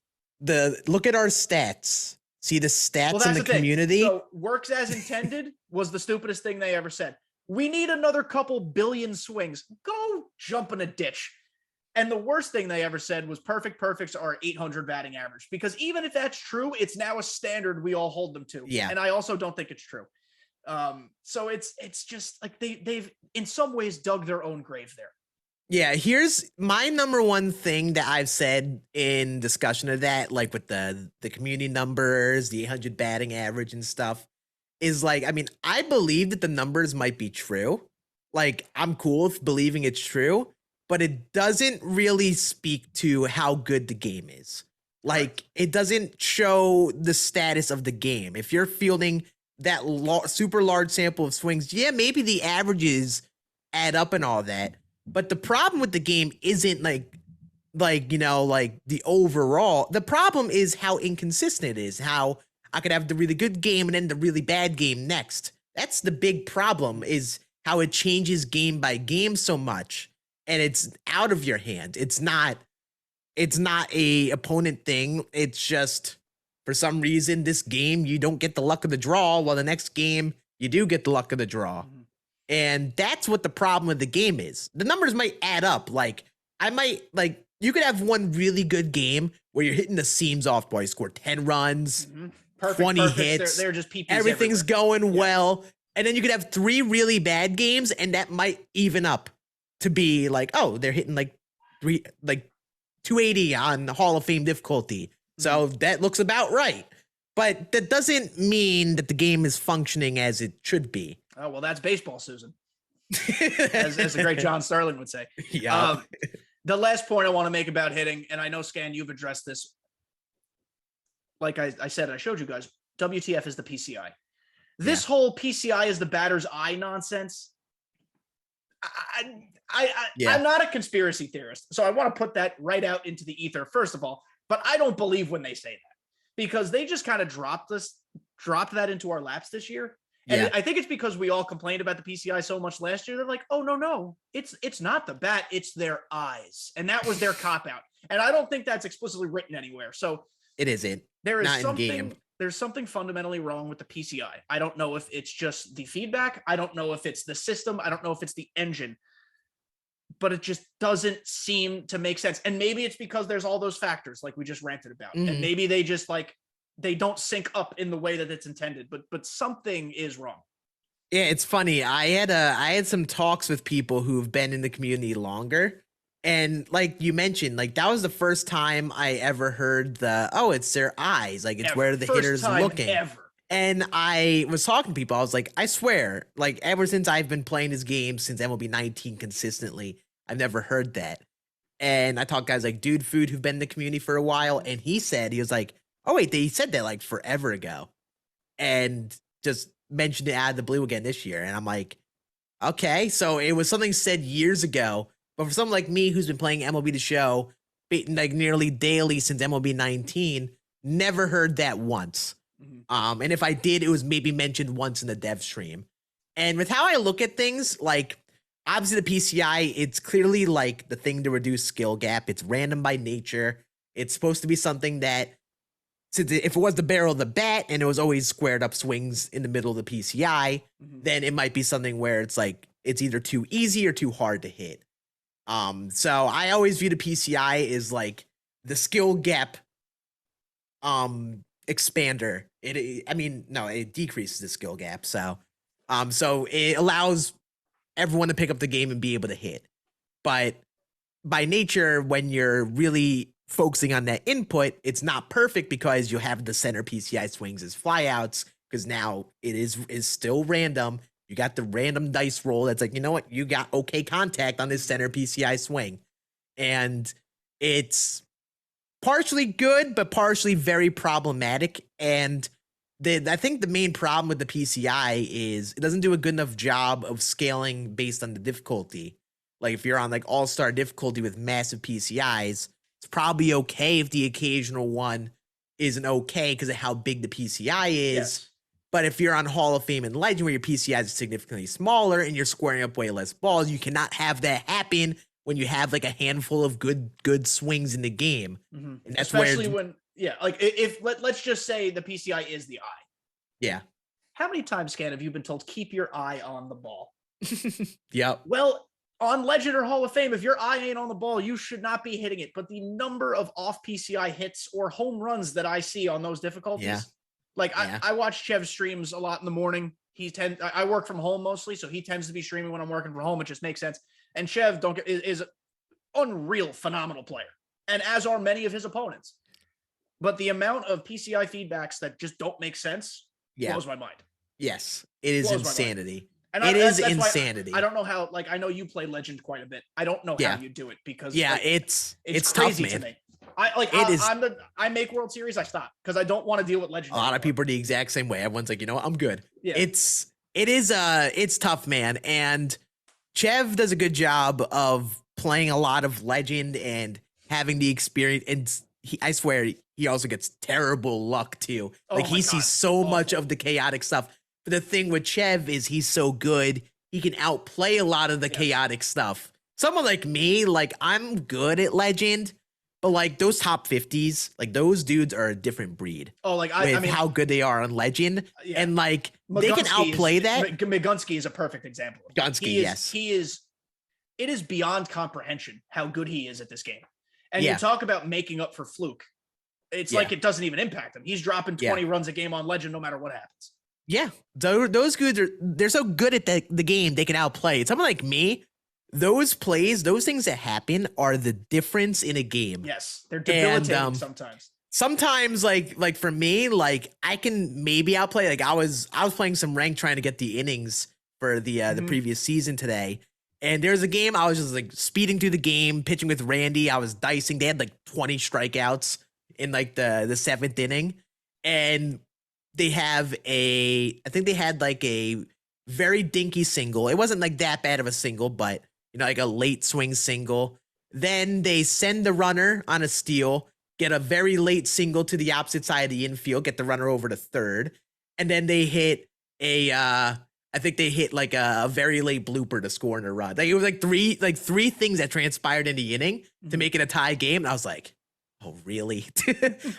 Look at our stats. See the stats in the community. So works as intended was the stupidest thing they ever said. We need another couple billion swings. Go jump in a ditch. And the worst thing they ever said was perfects are 800 batting average, because even if that's true, it's now a standard we all hold them to. Yeah. And I also don't think it's true. So it's just like they've in some ways dug their own grave there. Yeah, here's my number one thing that I've said in discussion of that, like with the community numbers, the 800 batting average and stuff, is like, I mean, I believe that the numbers might be true. Like, I'm cool with believing it's true, but it doesn't really speak to how good the game is. Like, it doesn't show the status of the game. If you're fielding that super large sample of swings, yeah, maybe the averages add up and all that. But the problem with the game isn't like the overall. The problem is how inconsistent it is. How I could have the really good game and then the really bad game next. That's the big problem, is how it changes game by game so much, and it's out of your hand. It's not a opponent thing. It's just, for some reason, this game you don't get the luck of the draw, while the next game you do get the luck of the draw. Mm-hmm. And that's what the problem with the game is. The numbers might add up. Like, you could have one really good game where you're hitting the seams off, boy. Score 10 runs, 20 hits. They're just PPs everything's everywhere. going well. And then you could have 3 really bad games, and that might even up to be like, oh, they're hitting like 280 on Hall of Fame difficulty. So that looks about right. But that doesn't mean that the game is functioning as it should be. Oh, well, that's baseball, Susan. as the great John Sterling would say. Yeah. The last point I want to make about hitting, and I know, Scann, you've addressed this. Like I said, I showed you guys, WTF is the PCI. This whole PCI is the batter's eye nonsense. I'm not a conspiracy theorist, so I want to put that right out into the ether, first of all. But I don't believe when they say that, because they just kind of dropped that into our laps this year. And I think it's because we all complained about the PCI so much last year. They're like, oh, no, it's not the bat, it's their eyes. And that was their cop out. And I don't think that's explicitly written anywhere. So it isn't. There is there's something fundamentally wrong with the PCI. I don't know if it's just the feedback. I don't know if it's the system. I don't know if it's the engine. But it just doesn't seem to make sense. And maybe it's because there's all those factors like we just ranted about. And maybe they just they don't sync up in the way that it's intended, but something is wrong. Yeah, it's funny. I had some talks with people who've been in the community longer, and like you mentioned, like that was the first time I ever heard it's their eyes, like it's where the hitter's looking. And I was talking to people. I was like, I swear, like ever since I've been playing this game since MLB 19 consistently, I've never heard that. And I talked to guys like Dude Food who've been in the community for a while, and he was like, oh wait, they said that like forever ago, and just mentioned it out of the blue again this year. And I'm like, okay, so it was something said years ago, but for someone like me who's been playing MLB The Show like nearly daily since MLB 19, never heard that once. And if I did, it was maybe mentioned once in the dev stream. And with how I look at things, like obviously the PCI, it's clearly like the thing to reduce skill gap. It's random by nature. It's supposed to be something that, since if it was the barrel of the bat and it was always squared up swings in the middle of the PCI, then it might be something where it's like it's either too easy or too hard to hit. So I always view the PCI as like the skill gap expander. It decreases the skill gap. So it allows everyone to pick up the game and be able to hit. But by nature, when you're really focusing on that input, it's not perfect because you have the center PCI swings as flyouts, because now it is still random. You got the random dice roll that's like, you know what, you got okay contact on this center PCI swing. And it's partially good, but partially very problematic. And I think the main problem with the PCI is it doesn't do a good enough job of scaling based on the difficulty. Like if you're on like all-star difficulty with massive PCIs, it's probably okay if the occasional one isn't okay because of how big the PCI is. Yes. But if you're on Hall of Fame and Legend where your PCI is significantly smaller and you're squaring up way less balls, you cannot have that happen when you have like a handful of good swings in the game. And that's especially when, let's just say the PCI is the eye. Yeah. How many times, Scann, have you been told keep your eye on the ball? Yep. Well, on Legend or Hall of Fame, if your eye ain't on the ball, you should not be hitting it. But the number of off PCI hits or home runs that I see on those difficulties, I watch Chev streams a lot in the morning. I work from home mostly, so he tends to be streaming when I'm working from home. It just makes sense. And Chev is unreal, phenomenal player, and as are many of his opponents. But the amount of PCI feedbacks that just don't make sense blows my mind. Yes, it is insanity. And that's insanity. I don't know how. Like I know you play Legend quite a bit. I don't know how you do it because it's crazy tough, man. to me. I make World Series. I stop because I don't want to deal with Legend. A lot of people are the exact same way. Everyone's like, you know what, I'm good. Yeah. It's tough, man. And Chev does a good job of playing a lot of Legend and having the experience. And I swear he also gets terrible luck too. Like he sees so much of the chaotic stuff. But the thing with Chev is he's so good, he can outplay a lot of the chaotic stuff. Someone like me, like I'm good at Legend, but like those top 50s, like those dudes are a different breed. Oh, like I mean, how good they are on Legend, and like they can outplay that. Migunsky is a perfect example. Gunsky, yes, it is beyond comprehension how good he is at this game. And you talk about making up for fluke. It's like it doesn't even impact him. He's dropping 20 runs a game on Legend no matter what happens. Yeah, those dudes they're so good at the game they can outplay. Someone like me, those plays, those things that happen are the difference in a game. Yes, they're debilitating And sometimes. sometimes like for me, like I can maybe outplay. Like I was playing some rank trying to get the innings for the previous season today. And there's a game I was just like speeding through the game, pitching with Randy. I was dicing. They had like 20 strikeouts in like the seventh inning. And they have I think they had like a very dinky single. It wasn't like that bad of a single, but you know, like a late swing single. Then they send the runner on a steal, get a very late single to the opposite side of the infield, get the runner over to third. And then they hit I think they hit like a very late blooper to score in a run. Like it was like three things that transpired in the inning to make it a tie game. And I was like, oh, really?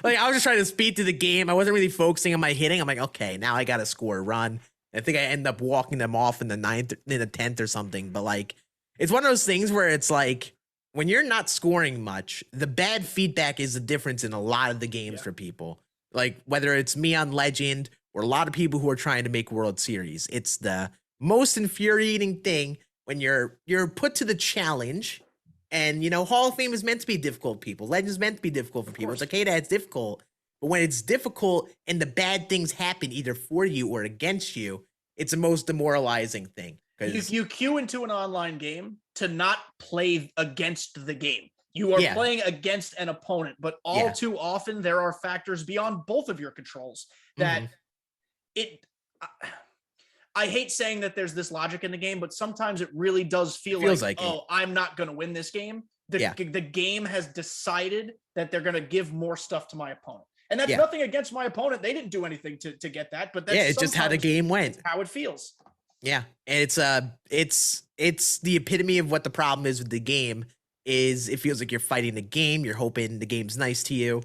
Like I was just trying to speed through the game. I wasn't really focusing on my hitting. I'm like, okay, now I got to score a run. I think I end up walking them off in the 10th or something. But like, it's one of those things where it's like, when you're not scoring much, the bad feedback is the difference in a lot of the games for people. Like whether it's me on Legend or a lot of people who are trying to make World Series, it's the most infuriating thing when you're put to the challenge. And, you know, Hall of Fame is meant to be difficult for people. Legend is meant to be difficult for people. It's okay that it's difficult. But when it's difficult and the bad things happen either for you or against you, it's the most demoralizing thing. You queue into an online game to not play against the game. You are playing against an opponent, but all too often there are factors beyond both of your controls that I hate saying that there's this logic in the game, but sometimes it really does feel like oh, I'm not going to win this game. The game has decided that they're going to give more stuff to my opponent. And that's nothing against my opponent. They didn't do anything to get that, but that's it's just how the game went. How it feels. Yeah. And it's the epitome of what the problem is with the game is it feels like you're fighting the game. You're hoping the game's nice to you.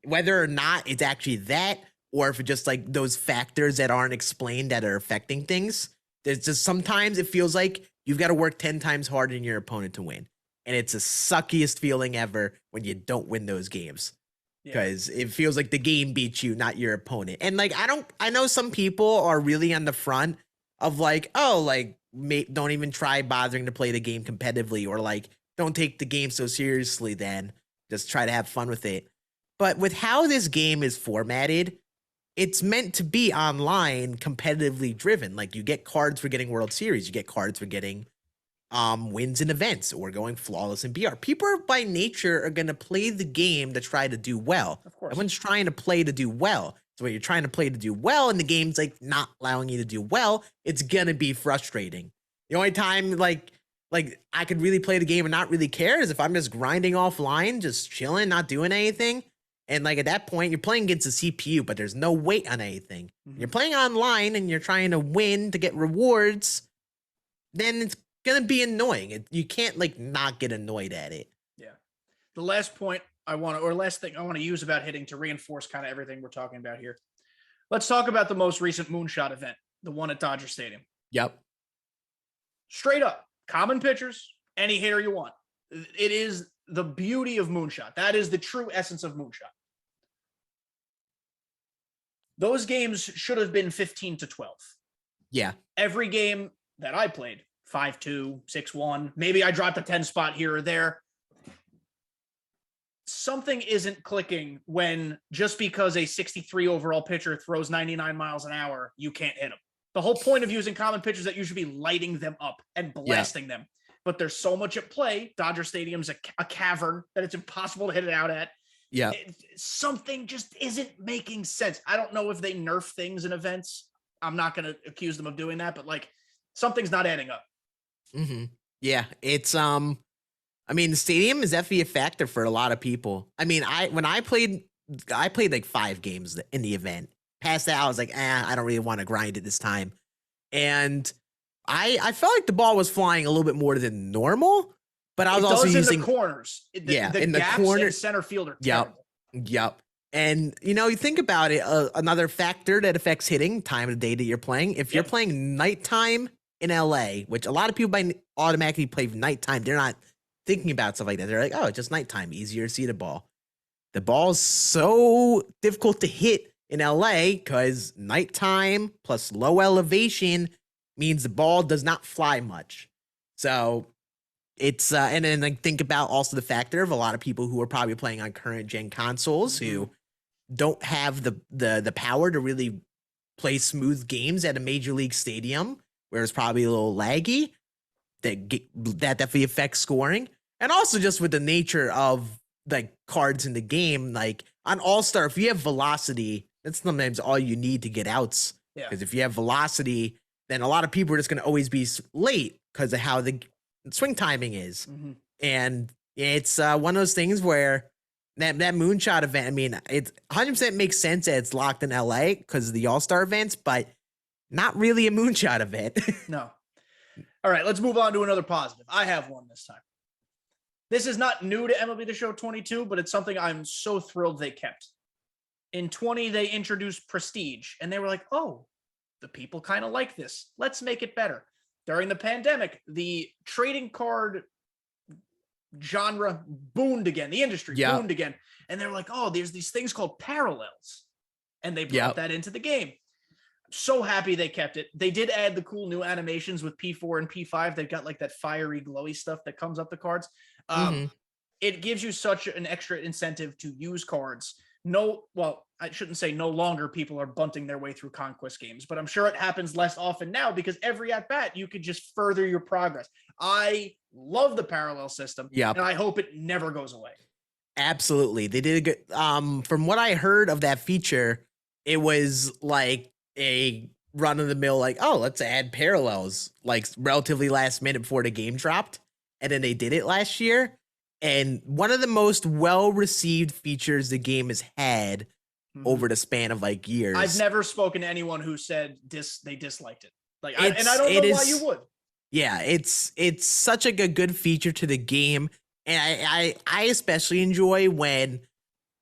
Whether or not it's actually that, or if it's just like those factors that aren't explained that are affecting things. There's just sometimes it feels like you've got to work 10 times harder than your opponent to win. And it's the suckiest feeling ever when you don't win those games. Because it feels like the game beats you, not your opponent. And like, I know some people are really on the front of like, oh, like, don't even try bothering to play the game competitively, or like, don't take the game so seriously, then just try to have fun with it. But with how this game is formatted, it's meant to be online, competitively driven. Like you get cards for getting World Series, you get cards for getting wins in events or going flawless in BR. People are, by nature are going to play the game to try to do well. Of course. Everyone's trying to play to do well. So when you're trying to play to do well and the game's like not allowing you to do well, it's going to be frustrating. The only time like I could really play the game and not really care is if I'm just grinding offline, just chilling, not doing anything. And like at that point, you're playing against a CPU, but there's no weight on anything. You're playing online and you're trying to win to get rewards, then it's gonna be annoying. You can't like not get annoyed at it. Yeah. The last point last thing I want to use about hitting to reinforce kind of everything we're talking about here. Let's talk about the most recent moonshot event, the one at Dodger Stadium. Yep. Straight up, common pitchers, any hitter you want. It is the beauty of moonshot. That is the true essence of moonshot. Those games should have been 15-12. Yeah. Every game that I played, 5-2, 6-1, maybe I dropped a 10 spot here or there. Something isn't clicking when just because a 63 overall pitcher throws 99 miles an hour, you can't hit him. The whole point of using common pitchers is that you should be lighting them up and blasting them. But there's so much at play. Dodger Stadium's a cavern that it's impossible to hit it out at. Yeah. Something just isn't making sense. I don't know if they nerf things in events. I'm not going to accuse them of doing that, but like something's not adding up. Mm-hmm. Yeah. It's, I mean, the stadium is definitely a factor for a lot of people. I mean, when I played like 5 games in the event. Past that, I was like, I don't really want to grind it this time. And I felt like the ball was flying a little bit more than normal, but I was also using the corners. The in the gaps corner, in center field are terrible. Yep. And you know, you think about it, another factor that affects hitting, time of the day that you're playing. If you're playing nighttime in LA, which a lot of people automatically play nighttime, they're not thinking about stuff like that. They're like, oh, it's just nighttime, easier to see the ball. The ball's so difficult to hit in LA because nighttime plus low elevation means the ball does not fly much. So it's and then like think about also the factor of a lot of people who are probably playing on current gen consoles who don't have the power to really play smooth games at a major league stadium where it's probably a little laggy. That definitely affects scoring. And also just with the nature of like cards in the game, like on All-Star, if you have velocity, that's sometimes all you need to get outs. Yeah. Because if you have velocity, then a lot of people are just going to always be late because of how the swing timing is. And it's one of those things where that moonshot event, I mean, it's 100% makes sense that it's locked in LA because of the All-Star events, but not really a moonshot event. No. All right, let's move on to another positive. I have one this time. This is not new to MLB The Show 22, but it's something I'm so thrilled they kept. In 20, they introduced Prestige, and they were like, oh, the people kind of like this. Let's make it better. During the pandemic, the trading card genre boomed again. The industry boomed again. And they were like, oh, there's these things called parallels. And they brought that into the game. I'm so happy they kept it. They did add the cool new animations with P4 and P5. They've got like that fiery, glowy stuff that comes up the cards. It gives you such an extra incentive to use cards. I shouldn't say no longer people are bunting their way through conquest games, but I'm sure it happens less often now because every at bat you could just further your progress. I love the parallel system, and I hope it never goes away. Absolutely, they did a good. From what I heard of that feature, it was like a run of the mill, like, oh, let's add parallels, like relatively last minute before the game dropped, and then they did it last year. And one of the most well-received features the game has had over the span of like years. I've never spoken to anyone who said they disliked it. Like, I don't know why you would. Yeah, it's such a good feature to the game, and I especially enjoy when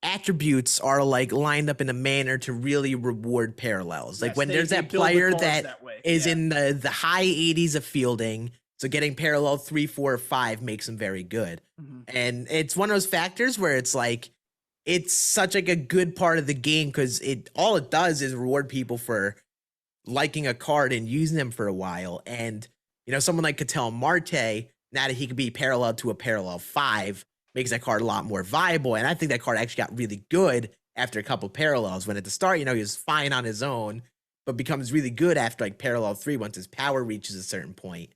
attributes are like lined up in a manner to really reward parallels. Like when there's that player that is in the high 80s of fielding. So getting parallel 3, 4, or 5 makes them very good. And it's one of those factors where it's like, it's such like a good part of the game because all it does is reward people for liking a card and using them for a while. And, you know, someone like Ketel Marte, now that he could be parallel to a parallel 5, makes that card a lot more viable. And I think that card actually got really good after a couple parallels when at the start, you know, he was fine on his own, but becomes really good after like parallel 3 once his power reaches a certain point.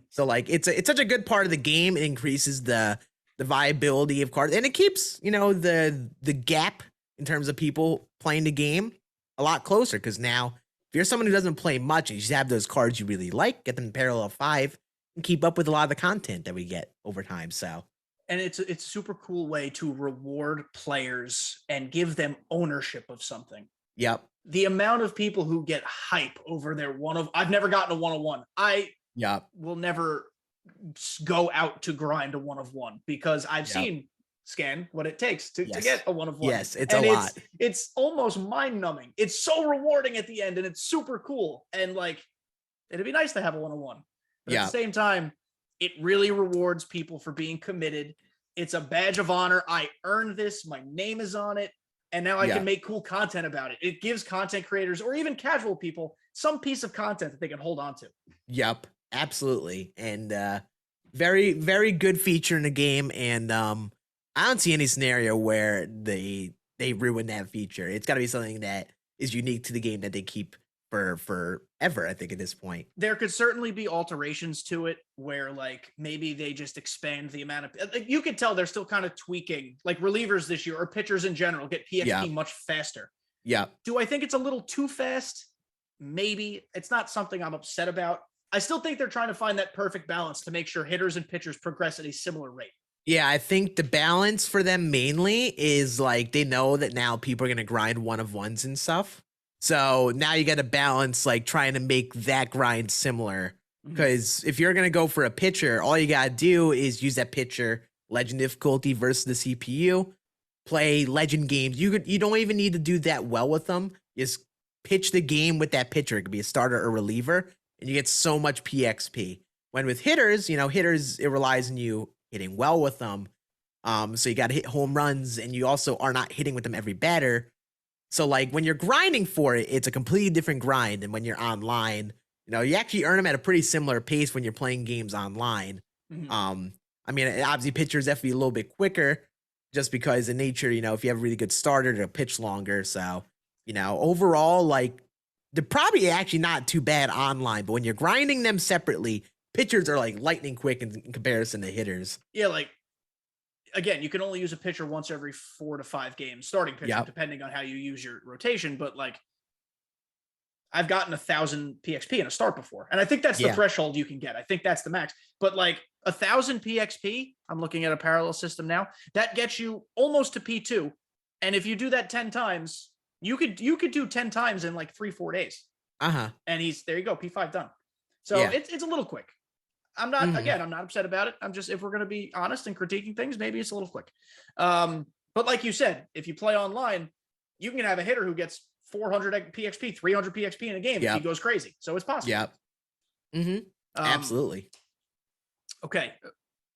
So like it's such a good part of the game. It increases the viability of cards, and it keeps, you know, the gap in terms of people playing the game a lot closer, because now if you're someone who doesn't play much and you just have those cards you really like, get them in parallel 5 and keep up with a lot of the content that we get over time. So, and it's a super cool way to reward players and give them ownership of something. The amount of people who get hype over their I've never gotten a 101. I will never go out to grind a 1 because I've seen Scann what it takes to get a 1. Yes, it's a lot. It's almost mind numbing. It's so rewarding at the end, and it's super cool. And like, it'd be nice to have a 101. But at the same time, it really rewards people for being committed. It's a badge of honor. I earned this. My name is on it. And now I can make cool content about it. It gives content creators or even casual people some piece of content that they can hold on to. Absolutely. And very, very good feature in the game. And I don't see any scenario where they ruin that feature. It's got to be something that is unique to the game that they keep for forever, I think, at this point. There could certainly be alterations to it where like maybe they just expand the amount of, like, you could tell they're still kind of tweaking, like relievers this year or pitchers in general get PXP much faster. Do I think it's a little too fast? Maybe. It's not something I'm upset about. I still think they're trying to find that perfect balance to make sure hitters and pitchers progress at a similar rate. I think the balance for them mainly is like they know that now people are going to grind 1/1s and stuff. So now you got to balance like trying to make that grind similar, because if you're going to go for a pitcher, all you got to do is use that pitcher legend difficulty versus the CPU, play legend games. You don't even need to do that well with them. Just pitch the game with that pitcher. It could be a starter or reliever, and you get so much PXP. When with hitters, you know, it relies on you hitting well with them. So you got to hit home runs, and you also are not hitting with them every batter. So like when you're grinding for it, it's a completely different grind. And when you're online, you actually earn them at a pretty similar pace when you're playing games online. Mhm. I mean, obviously pitchers have to be a little bit quicker just because in nature, if you have a really good starter, they'll pitch longer. So, overall, like they're probably actually not too bad online, but when you're grinding them separately, pitchers are like lightning quick in comparison to hitters. Yeah, like again, you can only use a pitcher once every 4 to 5 games, starting pitcher, Yep. depending on how you use your rotation. But like, I've gotten 1,000 PXP in a start before, and I think that's the Yeah. threshold you can get. I think that's the max. But like 1,000 PXP, I'm looking at a parallel system now. That gets you almost to P2, and if you do that 10 times, you could do 10 times in like 3-4 days. And he's there. You go, P5 done. So Yeah. it's a little quick. I'm not Mhm. again. I'm not upset about it. I'm just, if we're going to be honest and critiquing things, maybe it's a little quick. But like you said, if you play online, you can have a hitter who gets 400 PXP, 300 PXP in a game if he Yep. goes crazy. So it's possible. Yep. Absolutely. Okay,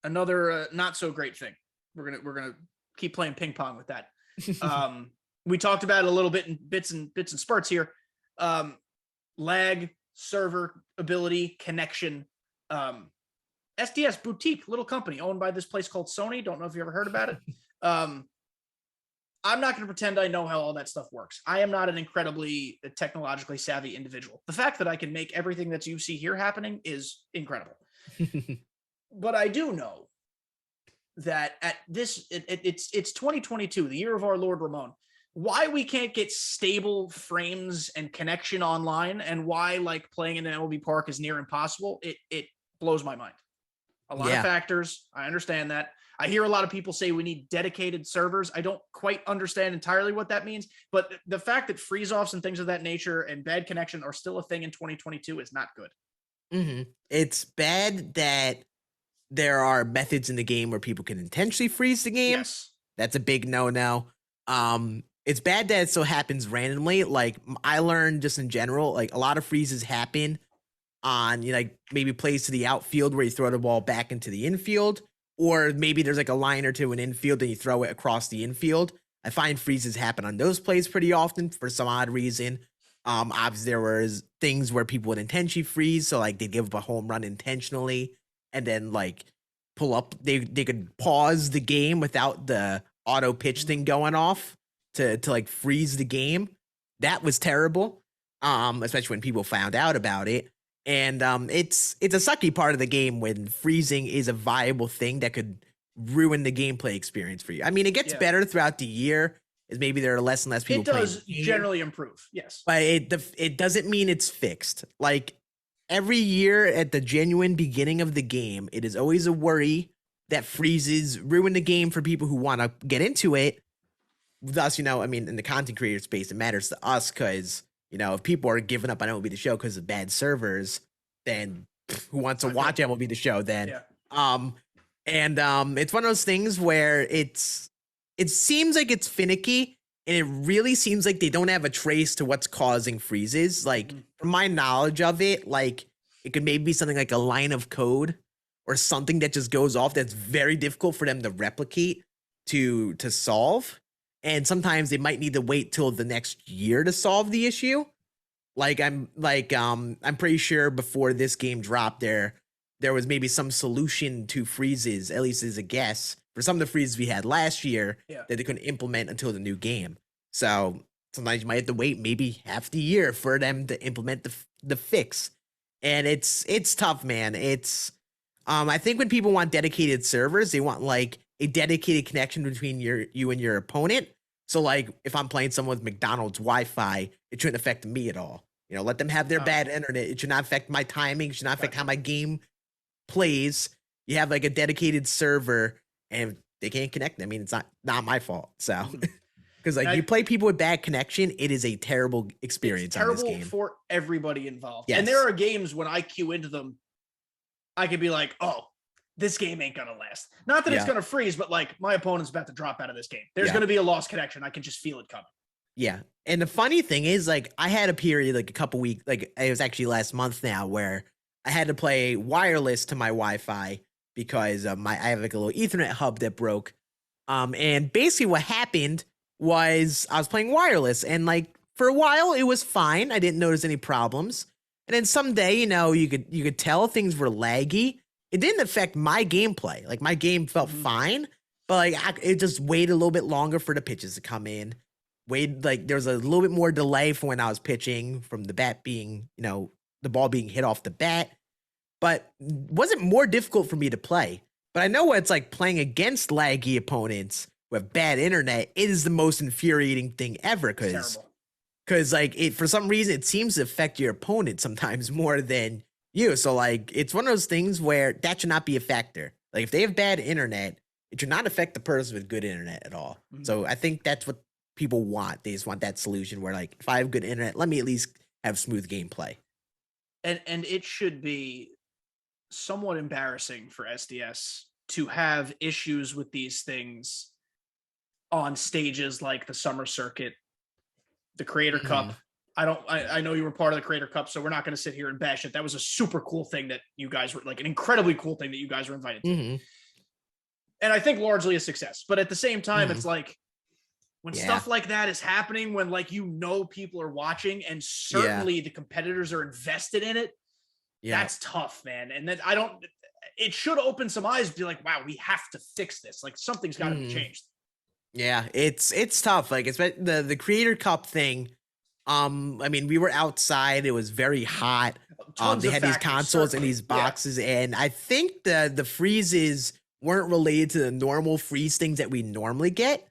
another not so great thing. We're gonna keep playing ping pong with that. We talked about it a little bit in bits and spurts here. Lag, server ability, connection. SDS Boutique, little company owned by this place called Sony. Don't know if you ever heard about it. I'm not going to pretend I know how all that stuff works. I am not an incredibly technologically savvy individual. The fact that I can make everything that you see here happening is incredible. But I do know that at this, it's 2022, the year of our Lord Ramon. Why we can't get stable frames and connection online, and why like playing in an MLB park is near impossible, it blows my mind. A lot of factors. I understand that. I hear a lot of people say we need dedicated servers. I don't quite understand entirely what that means, but the fact that freeze-offs and things of that nature and bad connection are still a thing in 2022 is not good. It's bad that there are methods in the game where people can intentionally freeze the game. Yes. That's a big no-no. It's bad that it so happens randomly. Like I learned just in general, like a lot of freezes happen on like maybe plays to the outfield where you throw the ball back into the infield, or maybe there's like a liner to an infield and you throw it across the infield. I find freezes happen on those plays pretty often for some odd reason. Obviously there was things where people would intentionally freeze, so like they'd give up a home run intentionally and then like pull up. They could pause the game without the auto pitch thing going off to like freeze the game. That was terrible. Especially when people found out about it. And it's a sucky part of the game when freezing is a viable thing that could ruin the gameplay experience for you. I mean, it gets better throughout the year, as maybe there are less and less people playing. It does generally improve, yes. But it doesn't mean it's fixed. Like every year at the genuine beginning of the game, it is always a worry that freezes ruin the game for people who want to get into it. Thus, I mean, in the content creator space, it matters to us because if people are giving up on MLB The Show because of bad servers, then who wants to watch MLB The Show then? It's one of those things where it seems like it's finicky, and it really seems like they don't have a trace to what's causing freezes. Like from my knowledge of it, like it could maybe be something like a line of code or something that just goes off that's very difficult for them to replicate to solve. And sometimes they might need to wait till the next year to solve the issue. I'm pretty sure before this game dropped there was maybe some solution to freezes, at least as a guess, for some of the freezes we had last year that they couldn't implement until the new game. So sometimes you might have to wait maybe half the year for them to implement the fix. And it's tough, man. It's I think when people want dedicated servers, they want like a dedicated connection between you and your opponent. So like if I'm playing someone with McDonald's Wi-Fi, it shouldn't affect me at all. Let them have their bad internet. It should not affect my timing. It should not affect how my game plays. You have like a dedicated server and they can't connect. I mean, it's not my fault. So because like you play people with bad connection, it is a terrible experience. It's terrible on this game. for everybody involved. Yes. And there are games when I queue into them, I could be like, oh, this game ain't gonna last. Not that it's gonna freeze, but like my opponent's about to drop out of this game. There's gonna be a lost connection. I can just feel it coming. Yeah. And the funny thing is, like, I had a period, like a couple weeks, like it was actually last month now, where I had to play wireless to my Wi-Fi because I have like a little Ethernet hub that broke. And basically what happened was I was playing wireless, and like for a while it was fine. I didn't notice any problems. And then someday, you could tell things were laggy. It didn't affect my gameplay. Like my game felt fine, but like it just waited a little bit longer for the pitches to come in. Like there was a little bit more delay from when I was pitching, from the bat being, the ball being hit off the bat. But wasn't more difficult for me to play. But I know what it's like playing against laggy opponents with bad internet. It is the most infuriating thing ever, because like for some reason it seems to affect your opponent sometimes more than you. So like it's one of those things where that should not be a factor. Like if they have bad internet, it should not affect the person with good internet at all. So I think that's what people want. They just want that solution where like, if I have good internet, let me at least have smooth gameplay. And it should be somewhat embarrassing for SDS to have issues with these things on stages like the summer circuit, the Creator Cup. I know you were part of the Creator Cup, so we're not going to sit here and bash it. That was a super cool thing that you guys were, like an incredibly cool thing that you guys were invited to. And I think largely a success. But at the same time, it's like when stuff like that is happening, when like, people are watching and certainly the competitors are invested in it, that's tough, man. And then it should open some eyes, be like, wow, we have to fix this. Like something's got to be changed. Yeah, it's tough. Like it's the Creator Cup thing. I mean, we were outside. It was very hot. They had these consoles and these boxes, and I think the freezes weren't related to the normal freeze things that we normally get.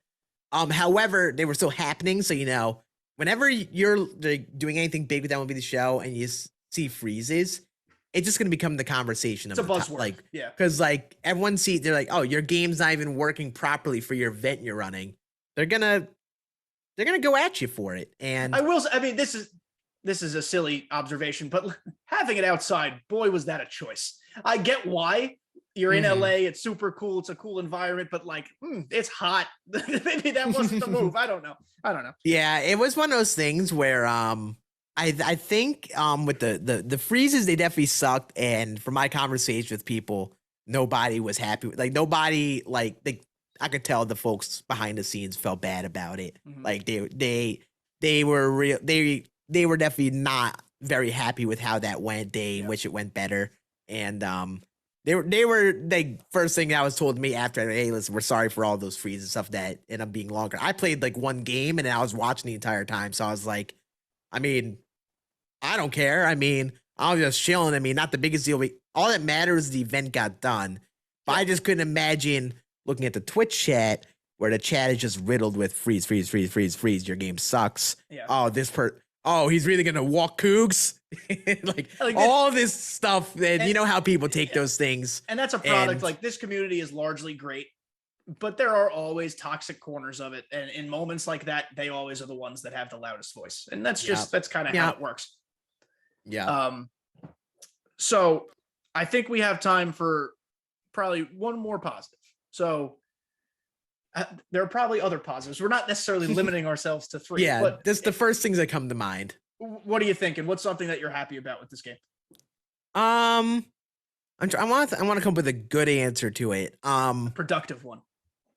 However, they were still happening. So whenever you're like doing anything big with MLB The Show and you see freezes, it's just going to become the conversation. It's a buzzword. Because like everyone sees, they're like, oh, your game's not even working properly for your event you're running. They're gonna go at you for it. And I mean, this is a silly observation, but having it outside, boy, was that a choice. I get why you're in LA. It's super cool. It's a cool environment, but like, it's hot. Maybe that wasn't the move. I don't know. Yeah, it was one of those things where I think with the freezes, they definitely sucked. And from my conversation with people, nobody was happy. Like nobody, I could tell the folks behind the scenes felt bad about it. Like they were they were definitely not very happy with how that went. They wish it went better. And they were like, first thing that was told to me after, hey, listen, we're sorry for all those freezes and stuff that ended up being longer. I played like one game and I was watching the entire time. So I was like, I mean, I don't care. I mean, I was just chilling. I mean, not the biggest deal. All that matters is the event got done. But I just couldn't imagine looking at the Twitch chat where the chat is just riddled with freeze. Your game sucks. Oh, he's really gonna walk Cougs. like all this stuff. And you know how people take those things. And that's a product. Like this community is largely great, but there are always toxic corners of it. And in moments like that, they always are the ones that have the loudest voice. And that's that's kind of how it works. Yeah. So I think we have time for probably one more positive. So there are probably other positives. We're not necessarily limiting ourselves to 3. But that's the first things that come to mind. What are you thinking? What's something that you're happy about with this game? I want to come up with a good answer to it. A productive one.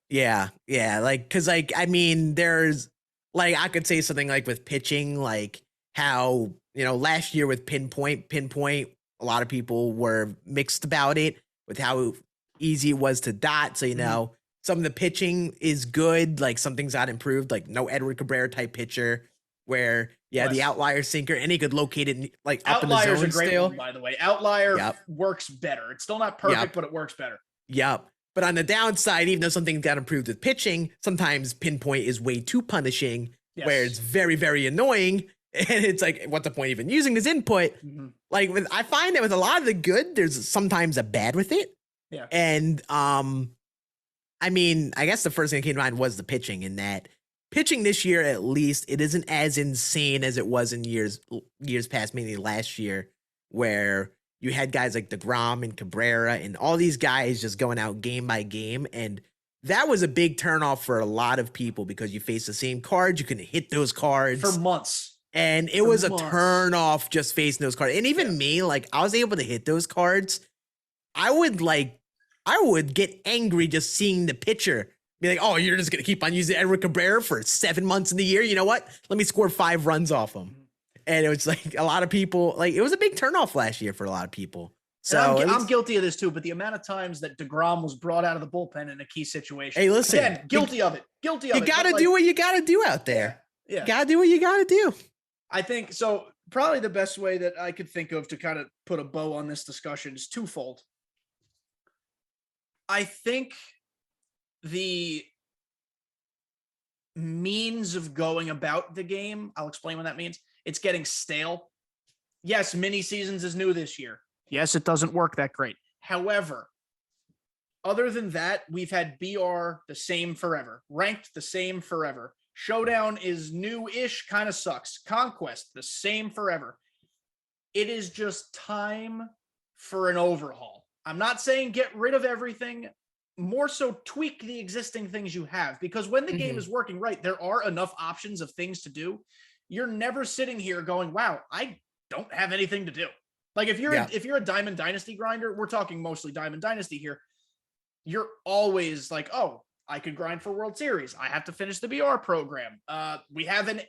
Yeah. Like, cause like, I mean, there's like, I could say something like with pitching, like how, last year with pinpoint, a lot of people were mixed about it with how easy it was to dot. So, some of the pitching is good. Like some things got improved, like no Edward Cabrera type pitcher where the outlier sinker, and he could locate it like up in the zone. Outlier's a great still. one, by the way. Outlier works better. It's still not perfect, but it works better. Yep. But on the downside, even though something got improved with pitching, sometimes pinpoint is way too punishing, where it's very, very annoying. And it's like, what's the point even using this input? Like I find that with a lot of the good, there's sometimes a bad with it. Yeah. And I mean, I guess the first thing that came to mind was the pitching, in that pitching this year, at least, it isn't as insane as it was in years past, mainly last year, where you had guys like DeGrom and Cabrera and all these guys just going out game by game. And that was a big turnoff for a lot of people because you face the same cards. You couldn't hit those cards for months. And it was a turn off just facing those cards. And even me, like I was able to hit those cards. I would get angry just seeing the pitcher Be like, oh, you're just gonna keep on using Edward Cabrera for 7 months in the year. You know what? Let me score 5 runs off him. And it was like a lot of people, like it was a big turnoff last year for a lot of people. So I'm guilty of this too, but the amount of times that DeGrom was brought out of the bullpen in a key situation. Hey, listen, again, guilty of it. Guilty of it. You got to do what you got to do out there. Yeah. You got to do what you got to do. I think so. Probably the best way that I could think of to kind of put a bow on this discussion is twofold. I think the means of going about the game, I'll explain what that means. It's getting stale. Yes, mini seasons is new this year. Yes, it doesn't work that great. However, other than that, we've had BR the same forever, ranked the same forever. Showdown is new-ish, kind of sucks. Conquest, the same forever. It is just time for an overhaul. I'm not saying get rid of everything, more so tweak the existing things you have, because when the game is working right, there are enough options of things to do. You're never sitting here going, wow, I don't have anything to do. Like if you're a Diamond Dynasty grinder, we're talking mostly Diamond Dynasty here. You're always like, oh, I could grind for World Series. I have to finish the BR program. We have an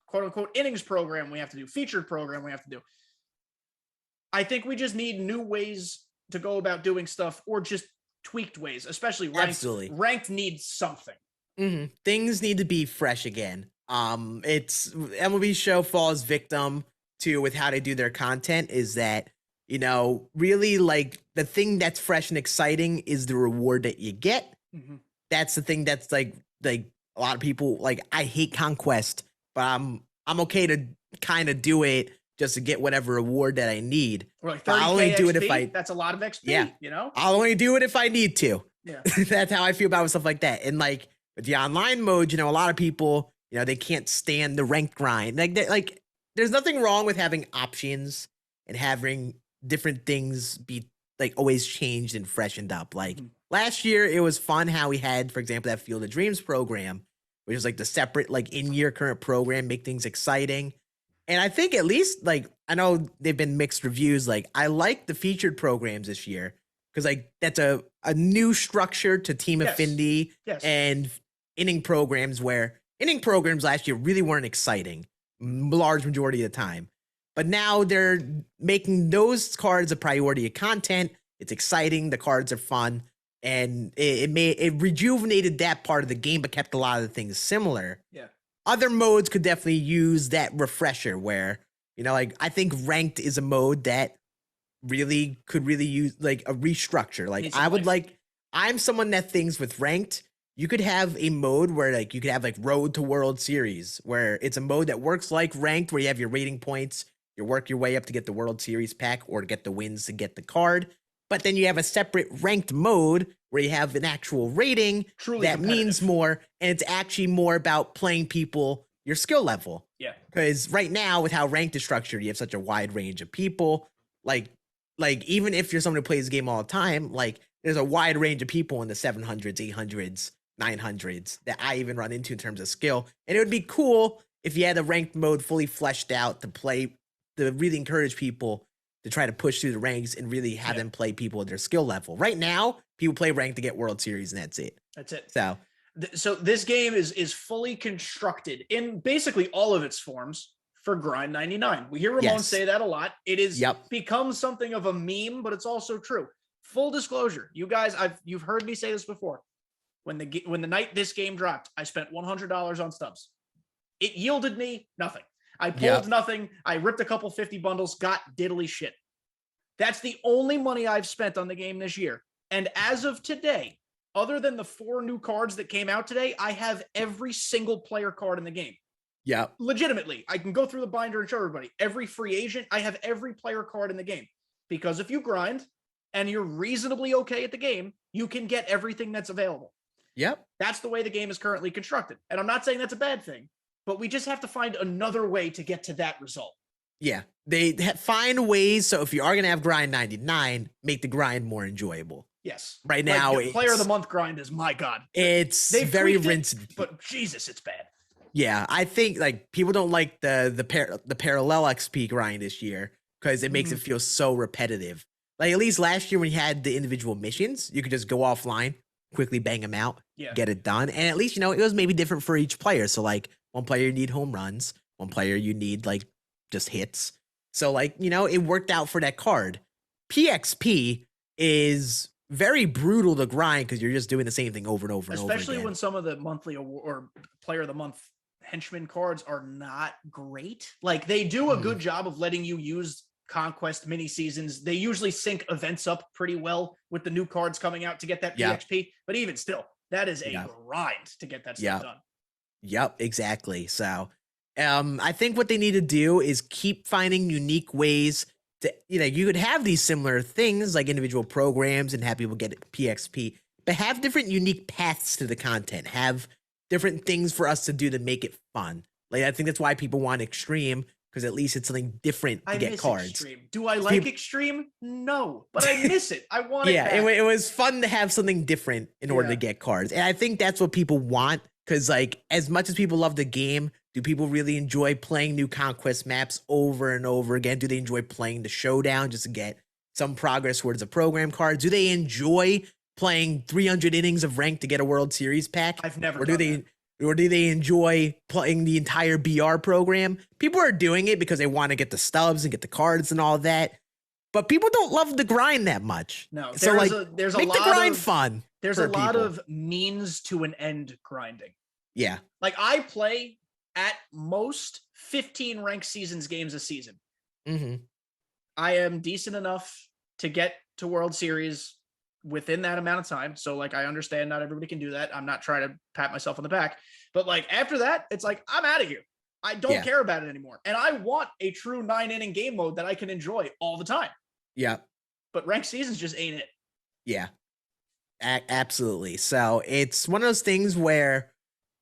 quote unquote innings program we have to do, featured program we have to do. I think we just need new ways to go about doing stuff, or just tweaked ways, especially ranked. Absolutely. Ranked needs something. Things need to be fresh again. It's MLB Show falls victim to with how they do their content is that, you know, really like the thing that's fresh and exciting is the reward that you get. That's the thing that's like a lot of people like, I hate Conquest, but I'm okay to kind of do it just to get whatever reward that I need. Or like I'll only do it XP, if I, that's a lot of XP, yeah, you know? I'll only do it if I need to. Yeah. That's how I feel about stuff like that. And like with the online mode, you know, a lot of people, you know, they can't stand the ranked grind. Like there's nothing wrong with having options and having different things be like always changed and freshened up. Like last year, it was fun how we had, for example, that Field of Dreams program, which is like the separate, like in-year current program, make things exciting. And I think at least like, I know they've been mixed reviews. Like I like the featured programs this year because like that's a new structure to team affinity and inning programs, where inning programs last year really weren't exciting, large majority of the time. But now they're making those cards a priority of content. It's exciting. The cards are fun. And it rejuvenated that part of the game, but kept a lot of the things similar. Yeah. Other modes could definitely use that refresher where, you know, like I think ranked is a mode that really could really use like a restructure. Like I would like, I'm someone that thinks with ranked, you could have a mode where like you could have like Road to World Series, where it's a mode that works like ranked, where you have your rating points, you work your way up to get the World Series pack or to get the wins to get the card. But then you have a separate ranked mode where you have an actual rating that means more, and it's actually more about playing people your skill level. Yeah. Because right now, with how ranked is structured, you have such a wide range of people. Like even if you're someone who plays the game all the time, like there's a wide range of people in the 700s, 800s, 900s that I even run into in terms of skill. And it would be cool if you had a ranked mode fully fleshed out to really encourage people to try to push through the ranks and really have them play people at their skill level. Right now, people play ranked to get World Series, and that's it. That's it. So this game is fully constructed in basically all of its forms for Grind 99. We hear Ramon say that a lot. It is become something of a meme, but it's also true. Full disclosure, you guys, you've heard me say this before. When the night this game dropped, I spent $100 on stubs. It yielded me nothing. I pulled nothing. I ripped a couple 50 bundles, got diddly shit. That's the only money I've spent on the game this year. And as of today, other than the 4 new cards that came out today, I have every single player card in the game. Yeah. Legitimately, I can go through the binder and show everybody. Every free agent, I have every player card in the game. Because if you grind and you're reasonably okay at the game, you can get everything that's available. Yep. That's the way the game is currently constructed. And I'm not saying that's a bad thing, but we just have to find another way to get to that result. Yeah. They find ways. So if you are going to have Grind 99, make the grind more enjoyable. Yes. Right now, like Player of the Month grind is, my God. It's very rinsed. But Jesus, it's bad. Yeah. I think like people don't like the parallel XP grind this year because it makes it feel so repetitive. Like at least last year when you had the individual missions, you could just go offline, quickly bang them out, Yeah. get it done. And at least, it was maybe different for each player. So like one player you need home runs, one player you need like just hits. So like, it worked out for that card. PXP is very brutal to grind because you're just doing the same thing over and over and over Especially again. when some of the monthly award or player of the month henchman cards are not great. Like they do a good job of letting you use conquest mini seasons. They usually sync events up pretty well with the new cards coming out to get that PXP. But even still, that is a grind to get that stuff done. Yep, exactly. So I think what they need to do is keep finding unique ways to, you could have these similar things like individual programs and have people get PXP, but have different unique paths to the content, have different things for us to do to make it fun. Like, I think that's why people want Extreme, because at least it's something different to get cards. Extreme. Do I like Extreme? No, but I miss it. I want it back. It was fun to have something different in order to get cards. And I think that's what people want, because like as much as people love the game, do people really enjoy playing new conquest maps over and over again? Do they enjoy playing the showdown just to get some progress towards a program card? Do they enjoy playing 300 innings of rank to get a World Series pack? I've never Or do they enjoy playing the entire BR program? People are doing it because they want to get the stubs and get the cards and all that. But people don't love the grind that much. No, so like, there's make a lot the grind of fun. There's a lot of means to an end grinding. Yeah. Like I play at most 15 ranked seasons games a season. I am decent enough to get to World Series within that amount of time. So like, I understand not everybody can do that. I'm not trying to pat myself on the back, but like after that, it's like, I'm out of here. I don't care about it anymore. And I want a true 9-inning game mode that I can enjoy all the time. Yeah. But ranked seasons just ain't it. Yeah. Absolutely. So it's one of those things where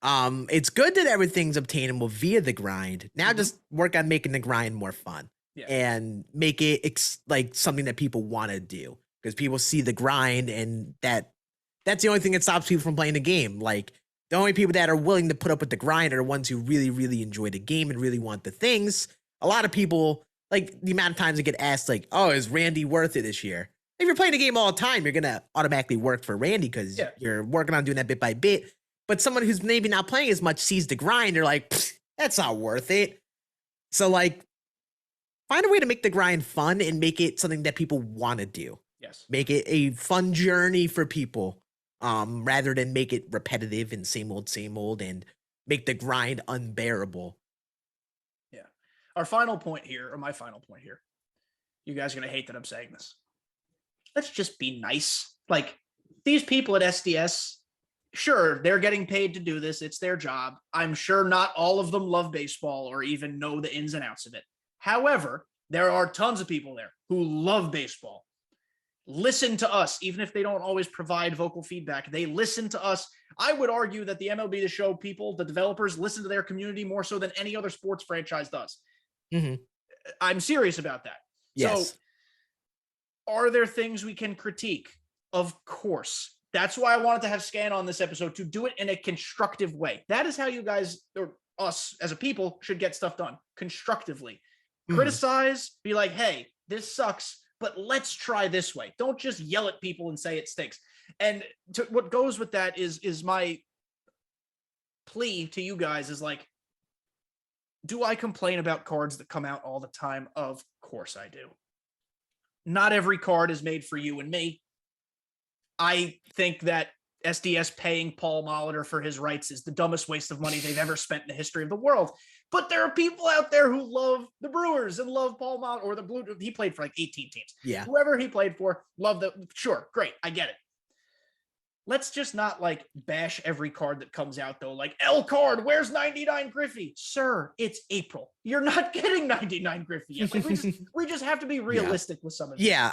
it's good that everything's obtainable via the grind. Now just work on making the grind more fun and make it like something that people want to do, because people see the grind and that's the only thing that stops people from playing the game. Like the only people that are willing to put up with the grind are the ones who really, really enjoy the game and really want the things. A lot of people, like the amount of times they get asked like, oh, is Randy worth it this year? If you're playing the game all the time, you're going to automatically work for Randy because you're working on doing that bit by bit. But someone who's maybe not playing as much sees the grind. They're like, that's not worth it. So like, find a way to make the grind fun and make it something that people want to do. Yes. Make it a fun journey for people, rather than make it repetitive and same old, and make the grind unbearable. Yeah. Our final point here, or my final point here, you guys are going to hate that I'm saying this. Let's just be nice. Like these people at SDS, sure, they're getting paid to do this. It's their job. I'm sure not all of them love baseball or even know the ins and outs of it. However, there are tons of people there who love baseball. Listen to us, even if they don't always provide vocal feedback. They listen to us. I would argue that the MLB The Show people, the developers, listen to their community more so than any other sports franchise does. I'm serious about that. Yes. So, are there things we can critique? Of course. That's why I wanted to have Scann on this episode, to do it in a constructive way. That is how you guys, or us as a people, should get stuff done constructively. Criticize, be like, hey, this sucks, but let's try this way. Don't just yell at people and say it stinks. And what goes with that is my plea to you guys is like, do I complain about cards that come out all the time? Of course I do. Not every card is made for you and me. I think that SDS paying Paul Molitor for his rights is the dumbest waste of money they've ever spent in the history of the world. But there are people out there who love the Brewers and love Paul Molitor, or the Blue. He played for like 18 teams. Yeah. Whoever he played for, love the. Sure, great, I get it. Let's just not like bash every card that comes out though. Like L card, where's 99 Griffey? Sir, it's April. You're not getting 99 Griffey yet. Like we just have to be realistic with some of it. Yeah,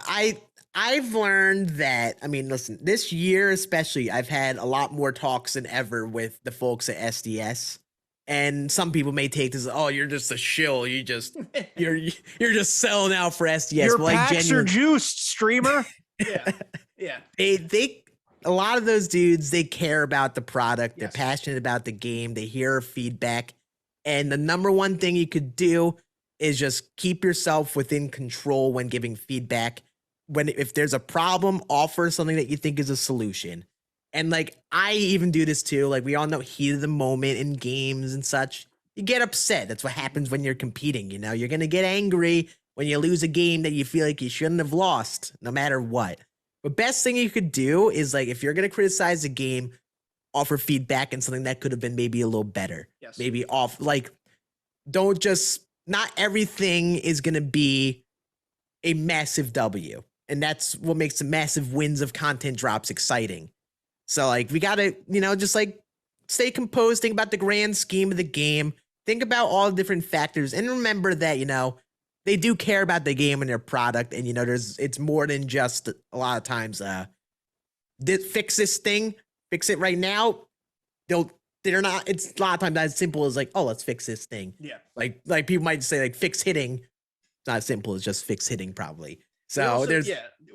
I've learned that, I mean, listen, this year especially, I've had a lot more talks than ever with the folks at SDS. And some people may take this, oh, you're just a shill. You're just selling out for SDS. Your like packs are juiced, streamer. Yeah. They a lot of those dudes, they care about the product. Yes. They're passionate about the game. They hear feedback. And the number one thing you could do is just keep yourself within control when giving feedback. If there's a problem, offer something that you think is a solution. And like, I even do this too. Like, we all know heat of the moment in games and such. You get upset. That's what happens when you're competing. You know, you're going to get angry when you lose a game that you feel like you shouldn't have lost, no matter what. The best thing you could do is, like, if you're going to criticize a game, offer feedback and something that could have been maybe a little better. Yes. Maybe off, like, don't just, not everything is going to be a massive W. And that's what makes the massive wins of content drops exciting. So, like, we got to, you know, just like stay composed, think about the grand scheme of the game, think about all the different factors, and remember that, you know, they do care about the game and their product. And, you know, it's more than just a lot of times, fix this thing, fix it right now. They're not, it's a lot of times as simple as like, oh, let's fix this thing. Yeah. Like people might say like fix hitting. It's not as simple as just fix hitting probably. So also,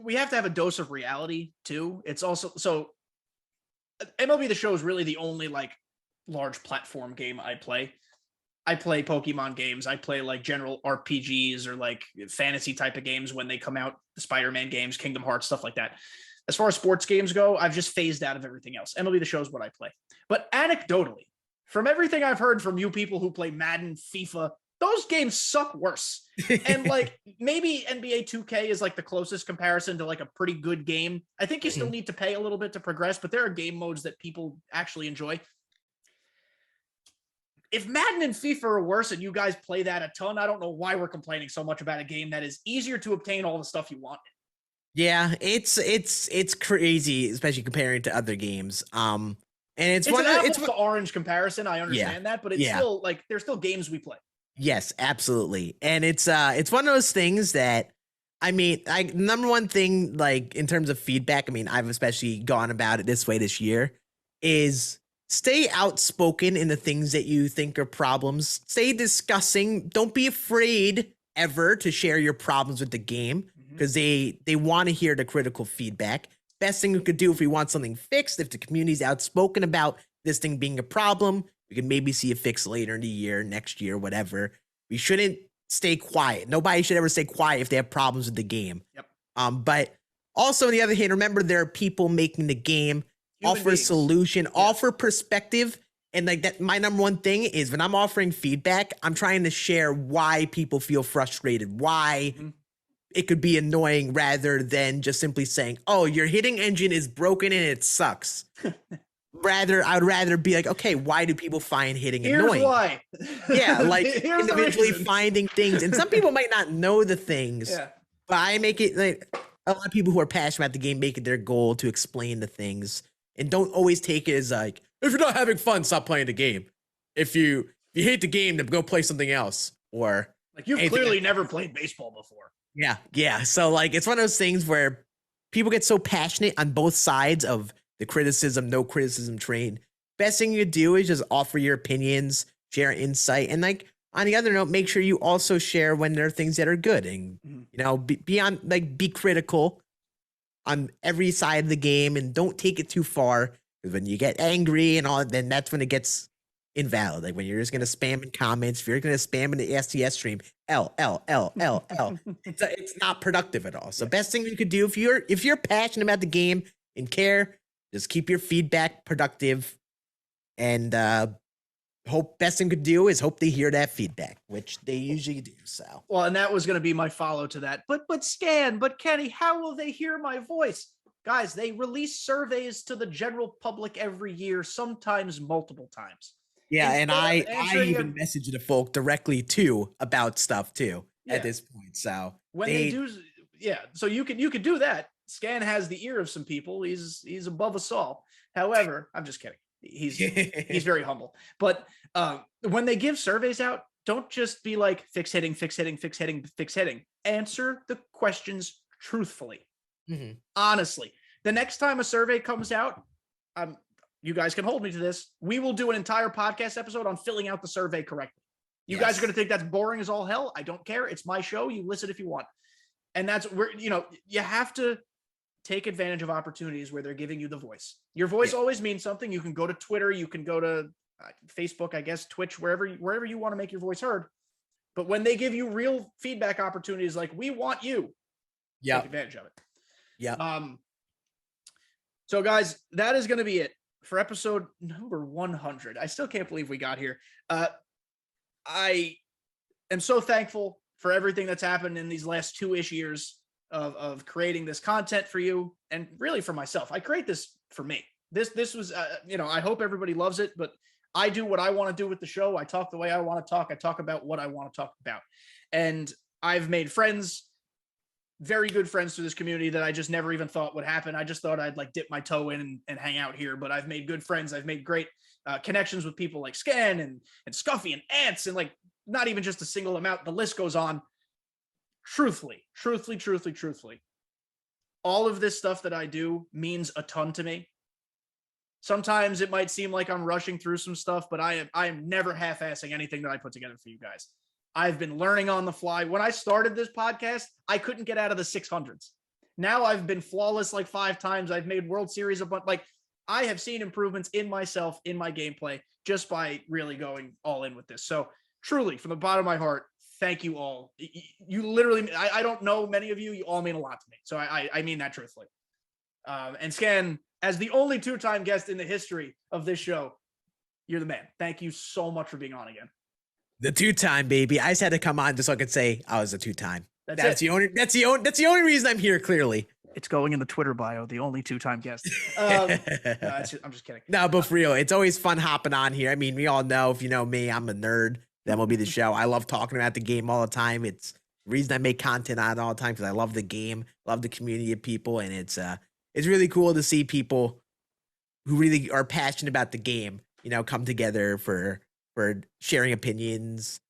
we have to have a dose of reality too. It's also, so MLB The Show is really the only like large platform game I play. I play Pokemon games. I play like general RPGs or like fantasy type of games when they come out, the Spider-Man games, Kingdom Hearts, stuff like that. As far as sports games go, I've just phased out of everything else. MLB The Show is what I play. But anecdotally, from everything I've heard from you people who play Madden, FIFA, those games suck worse. And like maybe NBA 2K is like the closest comparison to like a pretty good game. I think you still need to pay a little bit to progress, but there are game modes that people actually enjoy. If Madden and FIFA are worse and you guys play that a ton, I don't know why we're complaining so much about a game that is easier to obtain all the stuff you want. Yeah, it's crazy, especially comparing to other games. And it's an one of apples to orange comparison. I understand that, but it's still like there's still games we play. Yes, absolutely. And it's one of those things that, I mean, number one thing, like in terms of feedback, I mean, I've especially gone about it this way this year, is stay outspoken in the things that you think are problems. Stay discussing. Don't be afraid ever to share your problems with the game, because they want to hear the critical feedback. Best thing we could do if we want something fixed, if the community's outspoken about this thing being a problem, we can maybe see a fix later in the year, next year, whatever. We shouldn't stay quiet. Nobody should ever stay quiet if they have problems with the game. Yep. But also on the other hand, remember there are people making the game, offer a solution, offer perspective. And like that, my number one thing is when I'm offering feedback, I'm trying to share why people feel frustrated, why it could be annoying, rather than just simply saying, oh, your hitting engine is broken and it sucks. I'd rather be like, okay, why do people find hitting annoying? Why? Yeah, like individually finding things. And some people might not know the things, but I make it like a lot of people who are passionate about the game make it their goal to explain the things, and don't always take it as like, if you're not having fun, stop playing the game. If you hate the game, then go play something else. Or like you've clearly never played baseball before. Yeah. So like it's one of those things where people get so passionate on both sides of the criticism, no criticism train. Best thing you do is just offer your opinions, share insight, and like on the other note, make sure you also share when there are things that are good, and you know, be critical on every side of the game, and don't take it too far, because when you get angry and all, then that's when it gets invalid. Like when you're just gonna spam in comments, if you're gonna spam in the STS stream, L, it's not productive at all. So best thing you could do if you're passionate about the game and care, just keep your feedback productive, and best thing could do is hope they hear that feedback, which they usually do. So well, and that was going to be my follow to that. But Scann, but Kenny, how will they hear my voice? Guys, they release surveys to the general public every year, sometimes multiple times. Yeah, and I even message the folk directly too about stuff too at this point. So when they do, so you can do that. Scann has the ear of some people. He's above us all. However, I'm just kidding. He's very humble. But when they give surveys out, don't just be like fix hitting. Answer the questions truthfully. Honestly, the next time a survey comes out, you guys can hold me to this. We will do an entire podcast episode on filling out the survey correctly. You guys are going to think that's boring as all hell. I don't care. It's my show. You listen if you want. And that's where, you have to take advantage of opportunities where they're giving you the voice. Your voice always means something. You can go to Twitter, you can go to Facebook, I guess, Twitch, wherever you want to make your voice heard. But when they give you real feedback opportunities, like we want you, take advantage of it. So guys, that is going to be it for episode number 100. I still can't believe we got here. I am so thankful for everything that's happened in these last 2-ish years of creating this content for you and really for myself. I create this for me. This was, I hope everybody loves it, but I do what I want to do with the show. I talk the way I want to talk. I talk about what I want to talk about. And I've made friends, very good friends through this community that I just never even thought would happen. I just thought I'd like dip my toe in and hang out here, but I've made good friends. I've made great connections with people like Scann and Scuffy and Ants, and like not even just a single amount. The list goes on. Truthfully, all of this stuff that I do means a ton to me. Sometimes it might seem like I'm rushing through some stuff, but I am never half-assing anything that I put together for you guys. I've been learning on the fly. When I started this podcast, I couldn't get out of the 600s. Now I've been flawless like 5 times. I've made World Series like I have seen improvements in myself, in my gameplay, just by really going all in with this. So truly, from the bottom of my heart, thank you all. You literally, I don't know many of you. You all mean a lot to me. So I mean that truthfully. And Scann, as the only 2-time guest in the history of this show, you're the man. Thank you so much for being on again. The 2-time, baby. I just had to come on just so I could say I was a 2-time. That's the only reason I'm here, clearly. It's going in the Twitter bio, the only 2-time guest. No, I'm just kidding. No, but for real, it's always fun hopping on here. I mean, we all know, if you know me, I'm a nerd. That will be the show. I love talking about the game all the time. It's the reason I make content on it all the time, because I love the game, love the community of people, and it's really cool to see people who really are passionate about the game, come together for sharing opinions,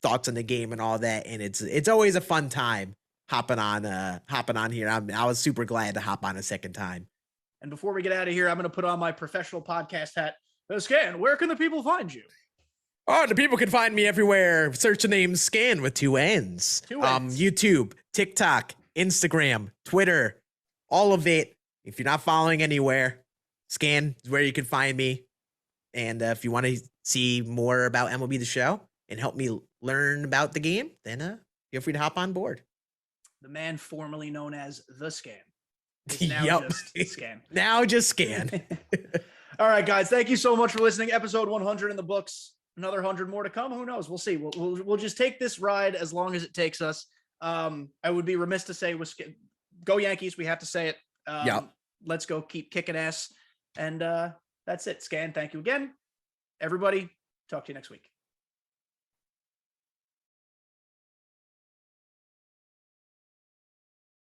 thoughts on the game and all that. And it's always a fun time hopping on here. I was super glad to hop on a second time. And before we get out of here, I'm going to put on my professional podcast hat. Scann, where can the people find you? Oh, the people can find me everywhere. Search the name Scann with 2 N's. 2 N's. YouTube, TikTok, Instagram, Twitter, all of it. If you're not following anywhere, Scann is where you can find me. And if you want to see more about MLB The Show and help me learn about the game, then feel free to hop on board. The man formerly known as The Scann is now just Scann. Now just Scann. All right, guys. Thank you so much for listening. Episode 100 in the books. Another 100 more to come. Who knows? We'll see. We'll just take this ride as long as it takes us. I would be remiss to say, go Yankees. We have to say it. Let's go keep kicking ass. And that's it. Scann, thank you again. Everybody, talk to you next week.